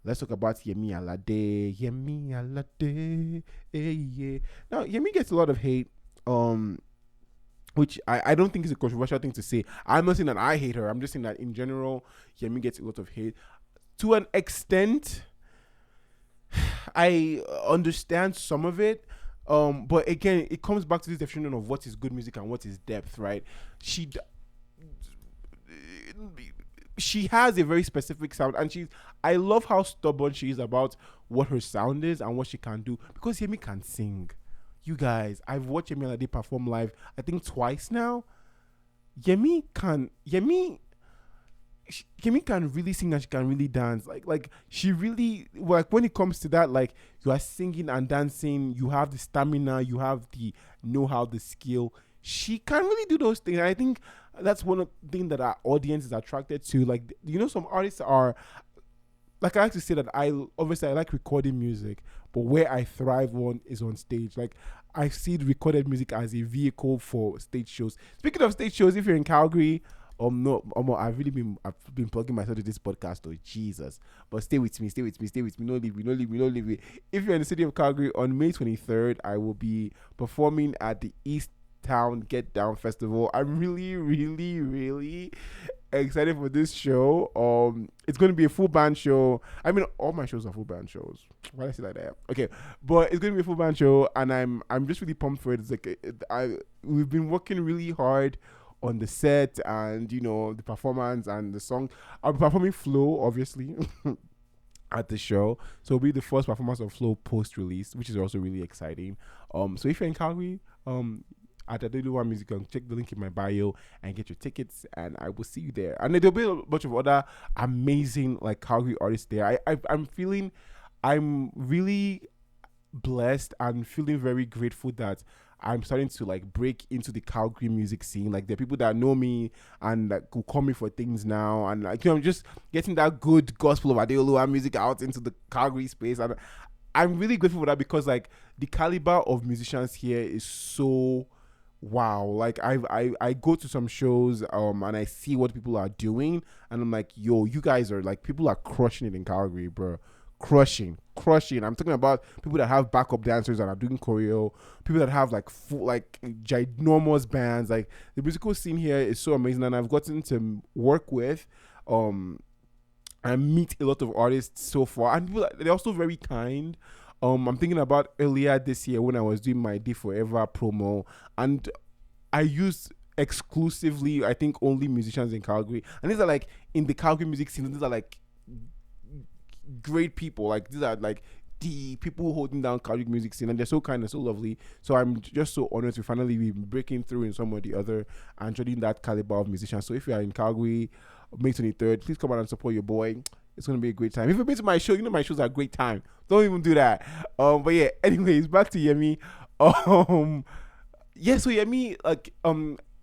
Let's talk about Yemi Alade. Yemi Alade. Yeah. Now, Yemi gets a lot of hate, which I don't think is a controversial thing to say. I'm not saying that I hate her. I'm just saying that in general, Yemi gets a lot of hate. To an extent, I understand some of it. But again, it comes back to this definition of what is good music and what is depth, right? She has a very specific sound, and I love how stubborn she is about what her sound is and what she can do, because Yemi can sing. You guys, I've watched Yemi Alade perform live, I think twice now. Yemi can really sing and she can really dance. Like she really, like when it comes to that, like you are singing and dancing, you have the stamina, you have the know-how, the skill. She can really do those things. And I think that's one of the things that our audience is attracted to. Like, some artists are, like, I like to say that I like recording music, but where I thrive on is on stage. Like, I see recorded music as a vehicle for stage shows. Speaking of stage shows, if you're in Calgary, no, I've been plugging myself to this podcast, oh Jesus. But stay with me. No leave me. If you're in the city of Calgary on May 23rd, I will be performing at the East Town Get Down Festival. I'm really, really, really excited for this show. It's going to be a full band show. I mean, all my shows are full band shows. Why did I say like that? Okay, but it's going to be a full band show, and I'm just really pumped for it. It's like we've been working really hard on the set and the performance and the song. I'll be performing Flow, obviously, at the show. So it'll be the first performance of Flow post-release, which is also really exciting. So if you're in Calgary, at Drille Music, check the link in my bio and get your tickets, and I will see you there. And there'll be a bunch of other amazing like Calgary artists there. I'm really blessed and feeling very grateful that I'm starting to like break into the Calgary music scene. Like there are people that know me and like who call me for things now, and like I'm just getting that good gospel of Adeoluwa music out into the Calgary space, and I'm really grateful for that, because like the caliber of musicians here is so wow. Like I go to some shows and I see what people are doing, and I'm like, yo, you guys are like, people are crushing it in Calgary, bro. Crushing. I'm talking about people that have backup dancers and are doing choreo, people that have like full, like ginormous bands. Like the musical scene here is so amazing, and I've gotten to work with and meet a lot of artists so far, and people, they're also very kind. I'm thinking about earlier this year when I was doing my Day Forever promo, and I used exclusively, I think, only musicians in Calgary, and these are like in the Calgary music scene. These are like great people. Like these are like the people holding down Calgary music scene, and they're so kind and so lovely. So I'm just so honored to finally be breaking through in some or the other and joining that caliber of musicians. So if you are in Calgary, May 23rd, please come out and support your boy. It's gonna be a great time. If you've been to my show, my shows are a great time. Don't even do that. But yeah, anyways, back to Yemi. Yeah, so Yemi, like,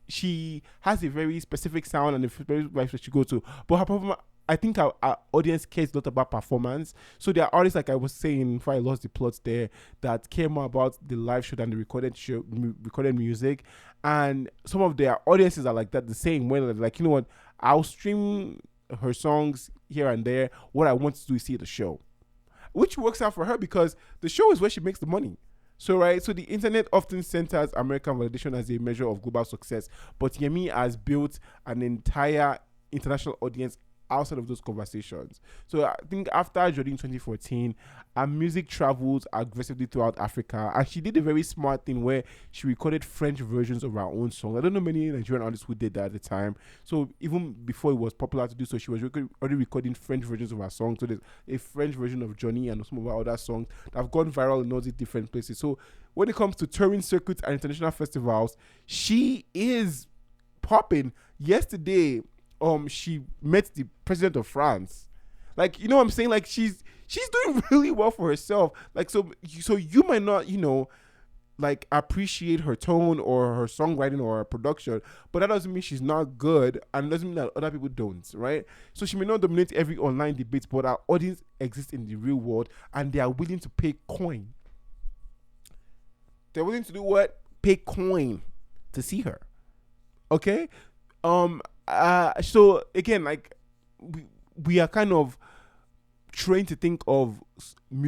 she has a very specific sound and a very place she go to. But her performance, I think our audience cares a lot about performance. So there are artists, like I was saying before I lost the plot there, that care more about the live show than the recorded music. And some of their audiences are like that the same way. Like, you know what, I'll stream her songs here and there. What I want to do is see the show, which works out for her because the show is where she makes the money. So, right, so the internet often centers American validation as a measure of global success, but Yemi has built an entire international audience outside of those conversations. So I think after Journey in 2014, her music traveled aggressively throughout Africa, and she did a very smart thing where she recorded French versions of her own songs. I don't know many Nigerian artists who did that at the time. So even before it was popular to do so, she was already recording French versions of her songs. So there's a French version of Johnny and some of her other songs that have gone viral in all these different places. So when it comes to touring circuits and international festivals, she is popping. Yesterday, she met the president of France. Like, you know what I'm saying? Like, she's doing really well for herself. Like, so you might not, like, appreciate her tone or her songwriting or her production, but that doesn't mean she's not good, and doesn't mean that other people don't, right? So she may not dominate every online debate, but our audience exists in the real world, and they are willing to pay coin. They're willing to do what? Pay coin to see her. Okay? So again, like, we are kind of trained to think of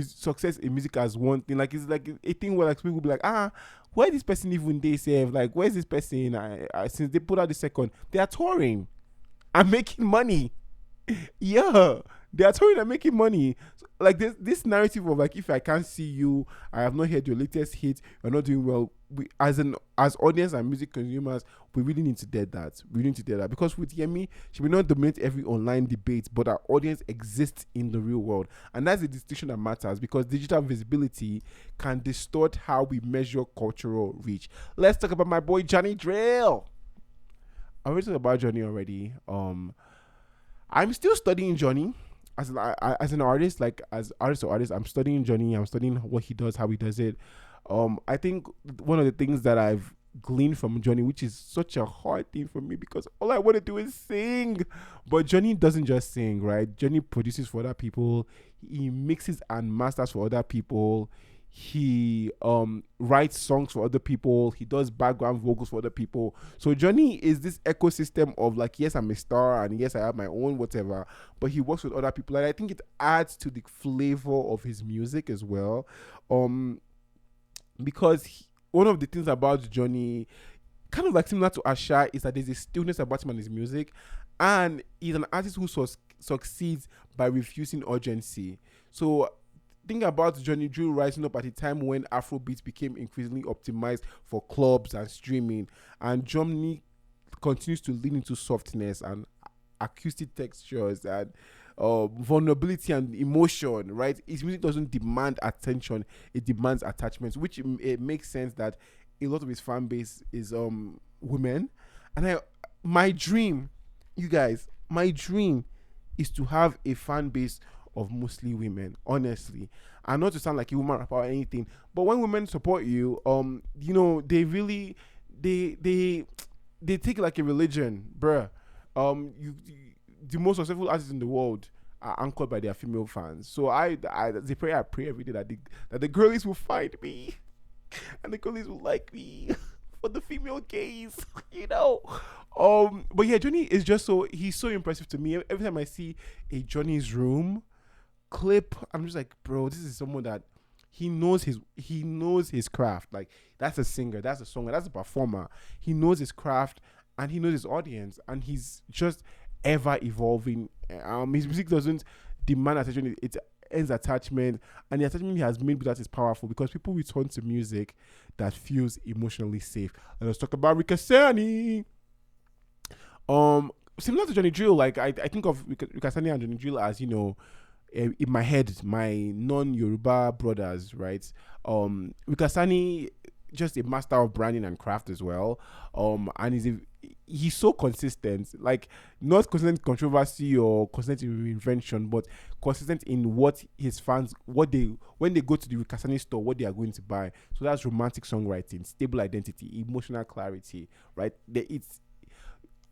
success in music as one thing. Like, it's like a thing where, like, people will be like, where this person even they say, like, where's this person? Since they put out the second, they are touring and making money. Yeah, they are touring and making money. So, like, this narrative of, like, if I can't see you, I have not heard your latest hit, you're not doing well. We, as audience and music consumers, we really need to dead that. We need to dead that, because with Yemi, she may not dominate every online debate, but our audience exists in the real world, and that's the distinction that matters, because digital visibility can distort how we measure cultural reach. Let's talk about my boy Johnny Drille. I already talked about Johnny already. I'm still studying Johnny as an artist, like as artist or artist. I'm studying Johnny. I'm studying what he does, how he does it. I think one of the things that I've gleaned from Johnny, which is such a hard thing for me because all I want to do is sing, but Johnny doesn't just sing, right? Johnny produces for other people. He mixes and masters for other people. He writes songs for other people. He does background vocals for other people. So Johnny is this ecosystem of, like, yes, I'm a star and yes, I have my own whatever, but he works with other people, and I think it adds to the flavor of his music as well. Because one of the things about Johnny, kind of like similar to Asha, is that there's a stillness about him and his music, and he's an artist who succeeds by refusing urgency. So think about Johnny Drille rising up at a time when Afrobeats became increasingly optimized for clubs and streaming, and Johnny continues to lean into softness and acoustic textures and vulnerability and emotion, right? His music doesn't demand attention, it demands attachments, which it makes sense that a lot of his fan base is women. And my dream, you guys, my dream is to have a fan base of mostly women, honestly. And not to sound like a woman rapper or anything, but when women support you, they really they take it like a religion, bruh. The most successful artists in the world are anchored by their female fans. So the prayer I pray every day that the girlies will find me and the girlies will like me for the female gaze, But yeah, Johnny is just he's so impressive to me. Every time I see a Johnny's Room clip, I'm just like, bro, this is someone that he knows his craft. Like, that's a singer, that's a songer, that's a performer. He knows his craft and he knows his audience, and he's just ever evolving. His music doesn't demand attention, it ends attachment, and the attachment he has made with that is powerful because people return to music that feels emotionally safe. And let's talk about Ric Hassani. Similar to Johnny Drille, like I think of Ric Hassani and Johnny Drille as, in my head, my non-Yoruba brothers, right? Ric Hassani, just a master of branding and craft as well. And he's so consistent, like not consistent in controversy or consistent in reinvention, but consistent in what his fans, when they go to the Ric Hassani store, what they are going to buy. So that's romantic songwriting, stable identity, emotional clarity, right? It's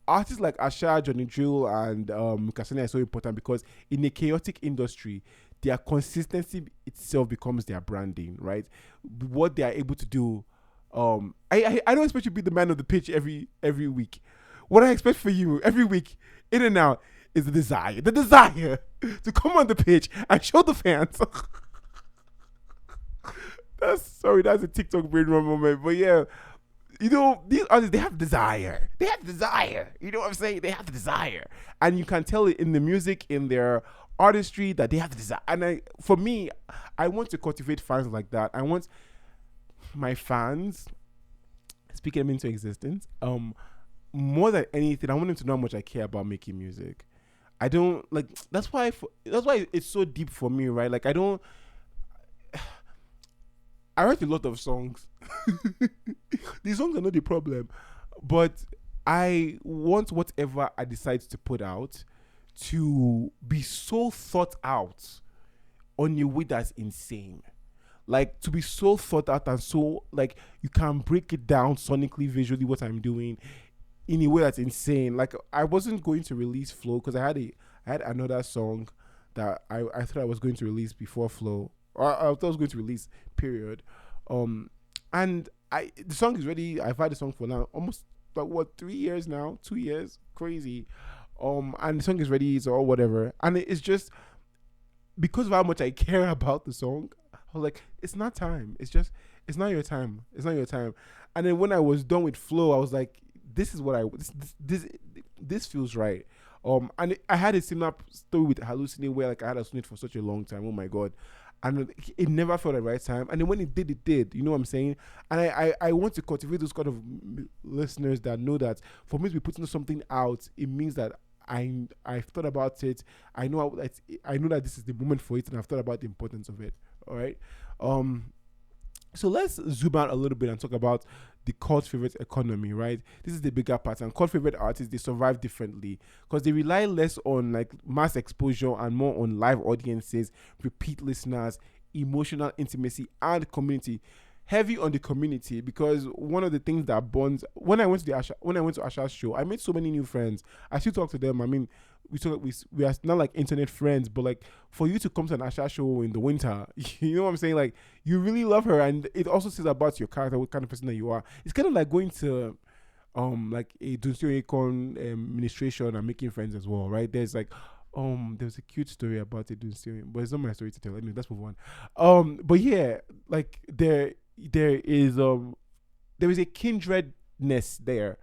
artists like Asha, Johnny Drille, and Ric Hassani are so important because in a chaotic industry, their consistency itself becomes their branding, right? What they are able to do. I don't expect you to be the man of the pitch every week. What I expect for you every week, in and out, is the desire to come on the pitch and show the fans. That's a TikTok brain run moment, but yeah, these artists, they have desire. They have desire. You know what I'm saying? They have the desire. And you can tell it in the music, in their artistry, that they have the desire. And for me, I want to cultivate fans like that. I want my fans, speaking them into existence, more than anything, I want them to know how much I care about making music. I don't like, that's why it's so deep for me, right? Like, I write a lot of songs. These songs are not the problem, but I want whatever I decide to put out to be so thought out on a way that's insane. Like, to be so thought out and so, like, you can break it down sonically, visually, what I'm doing in a way that's insane. Like, I wasn't going to release Flow because I had another song that I thought I was going to release before Flow, or I thought I was going to release, period. And the song is ready. I've had the song for now almost, like, what, 3 years now, 2 years, crazy. And the song is ready, or whatever. And it's just because of how much I care about the song. I was like, it's not time. It's not your time. It's not your time. And then when I was done with Flow, I was like, this is what this feels right. And I had a similar story with Hallucinate, where, like, I had Hallucinate for such a long time. Oh my god. And it never felt the right time. And then when it did, it did. You know what I'm saying? And I want to cultivate those kind of listeners that know that for me to be putting something out, it means that I've thought about it. I know that this is the moment for it, and I've thought about the importance of it. All right. So let's zoom out a little bit and talk about the cult favorite economy, right? This is the bigger pattern. Cult favorite artists, they survive differently because they rely less on, like, mass exposure and more on live audiences, repeat listeners, emotional intimacy, and community. Heavy on the community, because one of the things that bonds, when I went to Asha's show, I made so many new friends. I still talk to them. I mean, we are not like internet friends, but, like, for you to come to an Asha show in the winter, you know what I'm saying? Like, you really love her, and it also says about your character, what kind of person that you are. It's kind of like going to like a Dunsio Econ administration and making friends as well, right? There's like there's a cute story about a Dunsio, but it's not my story to tell. Anyway, let's move on. But yeah, like, there is a kindredness there,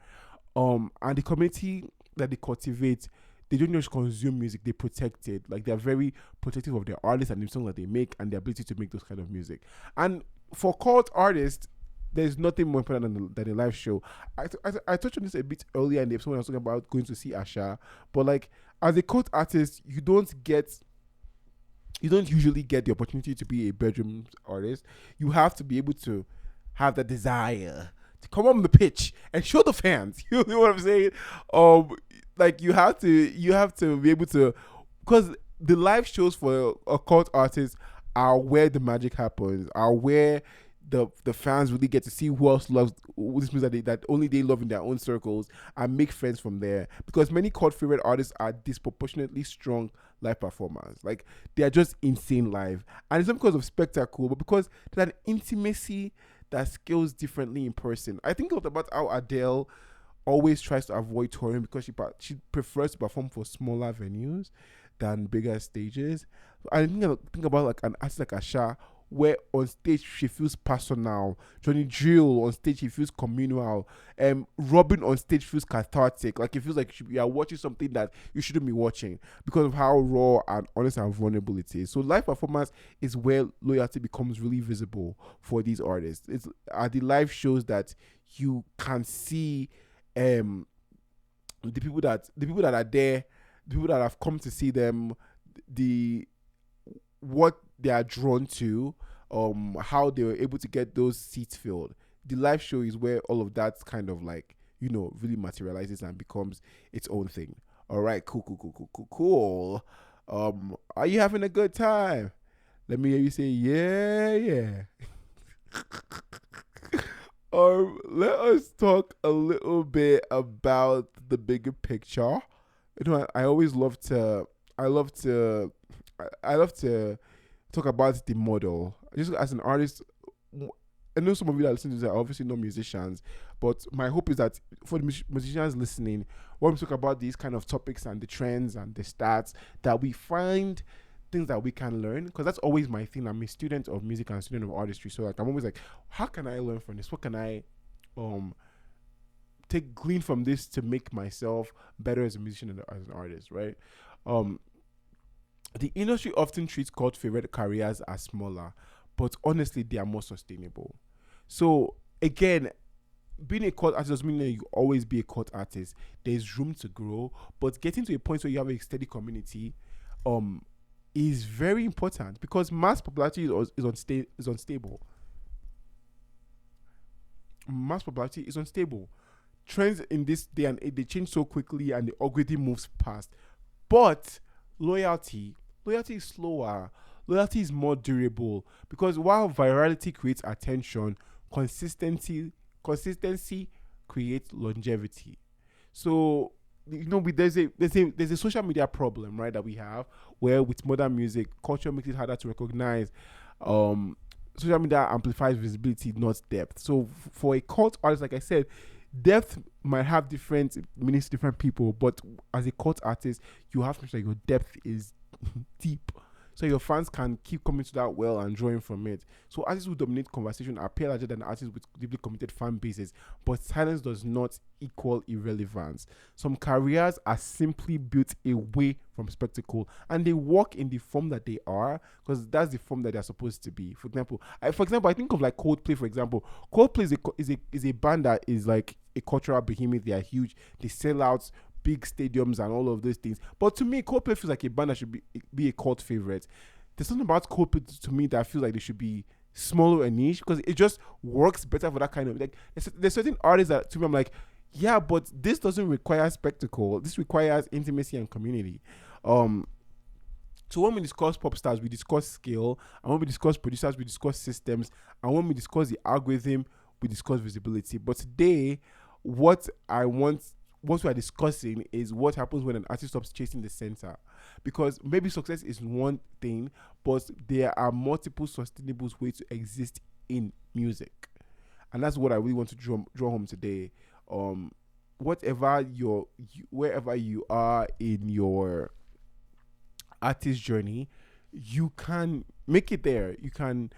and the community that they cultivate, they don't just consume music, they protect it. Like, they're very protective of their artists and the songs that they make and their ability to make those kind of music. And for cult artists, there's nothing more important than a live show. I touched on this a bit earlier in the episode when I was talking about going to see Asha, but, like, as a cult artist, you don't usually get the opportunity to be a bedroom artist. You have to be able to have the desire to come on the pitch and show the fans. You know what I'm saying? Like, you have to be able to, because the live shows for a cult artist are where the magic happens, are where the fans really get to see who else loves this music that only they love in their own circles, and make friends from there. Because many cult favorite artists are disproportionately strong live performers. Like, they are just insane live, and it's not because of spectacle, but because there's an intimacy that scales differently in person. I think about how Adele always tries to avoid touring because she prefers to perform for smaller venues than bigger stages. I think about, like, an artist like Asha, where on stage she feels personal. Drille on stage, she feels communal. Robyn on stage feels cathartic. Like, it feels like you are watching something that you shouldn't be watching because of how raw and honest and vulnerable it is. So live performance is where loyalty becomes really visible for these artists. It's at the live shows that you can see the people that are there, the people that have come to see them, what they are drawn to, how they were able to get those seats filled. The live show is where all of that kind of, like, really materializes and becomes its own thing. All right, cool. Are you having a good time? Let me hear you say, yeah. Let us talk a little bit about the bigger picture. I always love to talk about the model. Just as an artist, I know some of you that listen to this are obviously not musicians, but my hope is that for the musicians listening, when we talk about these kind of topics and the trends and the stats, that we find things that we can learn, because that's always my thing. I'm a student of music and a student of artistry, so, like, I'm always like, how can I learn from this? What can I take glean from this to make myself better as a musician and as an artist, right? Um, the industry often treats cult favorite careers as smaller, but honestly, they are more sustainable. So again, being a cult artist doesn't mean that you always be a cult artist. There's room to grow, but getting to a point where you have a steady community, um, is very important because mass popularity is unstable. Mass popularity is unstable. Trends in this day and age, they change so quickly, and the algorithm moves past. But loyalty, loyalty is slower. Loyalty is more durable because while virality creates attention, consistency consistency creates longevity. So there's a social media problem, right, that we have where with modern music culture makes it harder to recognize. Um, Social media amplifies visibility, not depth. So for a cult artist, like I said, depth might have different meanings to different people, but as a cult artist, you have to make sure your depth is deep, so your fans can keep coming to that well and drawing from it. So artists who dominate conversation appear larger than artists with deeply committed fan bases, but silence does not equal irrelevance. Some careers are simply built away from spectacle, and they work in the form that they are because that's the form that they're supposed to be. For example, I think of like Coldplay. For example, Coldplay is a band that is like a cultural behemoth. They are huge. They sell out big stadiums and all of those things. But to me, Coldplay feels like a band that should be a cult favorite. There's something about Coldplay to me that I feel like they should be smaller and niche because it just works better for that kind of like. There's certain artists that to me I'm like, yeah, but this doesn't require spectacle. This requires intimacy and community. So when we discuss pop stars, we discuss scale, and when we discuss producers, we discuss systems, and when we discuss the algorithm, we discuss visibility. But today, what we are discussing is what happens when an artist stops chasing the center. Because maybe success is one thing, but there are multiple sustainable ways to exist in music. And that's what I really want to draw home today. Wherever you are in your artist journey, you can make it there. You can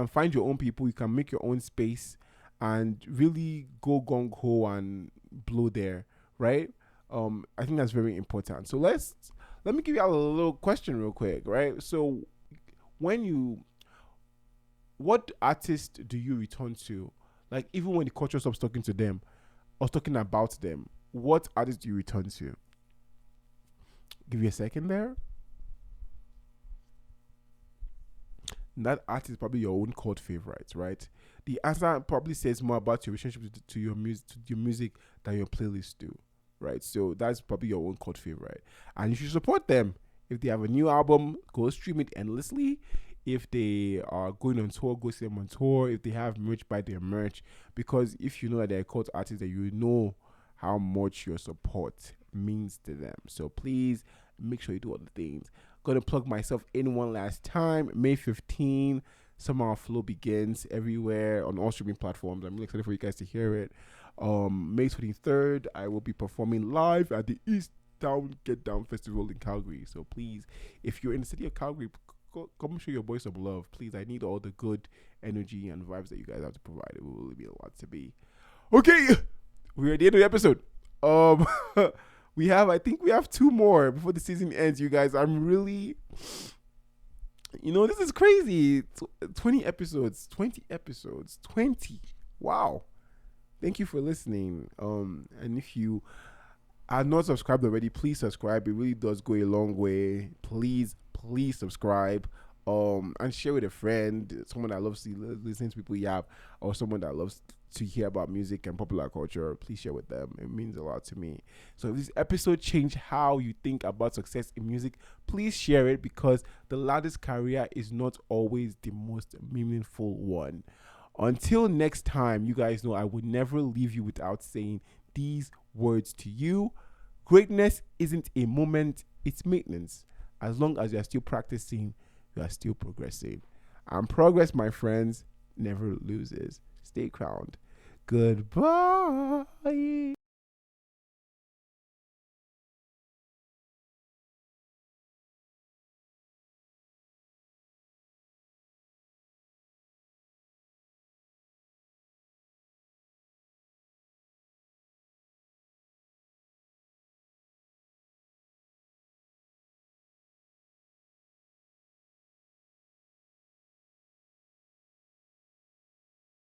find your own people, you can make your own space and really go gung ho and blow there, right? I think that's very important. So let me give you a little question real quick, right? So what artist do you return to? Like even when the culture stops talking to them or talking about them, what artist do you return to? Give you a second there. That artist is probably your own cult favorite, right? The answer probably says more about your relationship to your music than your playlist do, right? So that's probably your own cult favorite, and you should support them. If they have a new album, go stream it endlessly. If they are going on tour, go see them on tour. If they have merch, buy their merch. Because if you know that they're a cult artist, that you know how much your support means to them. So please make sure you do all the things. Gonna plug myself in one last time. May 15, Summer of Flow begins everywhere on all streaming platforms. I'm really excited for you guys to hear it. May 23rd, I will be performing live at the East Town Get Down Festival in Calgary. So please, if you're in the city of Calgary, come show your boys some love. Please, I need all the good energy and vibes that you guys have to provide. It will really be a lot to be. Okay, we're at the end of the episode. I think we have 2 more before the season ends, you guys. I'm really, this is crazy. 20 episodes. Wow. Thank you for listening. And if you are not subscribed already, please subscribe. It really does go a long way. Please subscribe. And share with a friend, someone that loves to listen to people yap, or someone that loves to hear about music and popular culture. Please share with them. It means a lot to me. So if this episode changed how you think about success in music, please share it, because the loudest career is not always the most meaningful one. Until next time, you guys know I would never leave you without saying these words to you. Greatness isn't a moment, it's maintenance. As long as you're still practicing, you are still progressing. And progress, my friends, never loses. Stay crowned. Goodbye.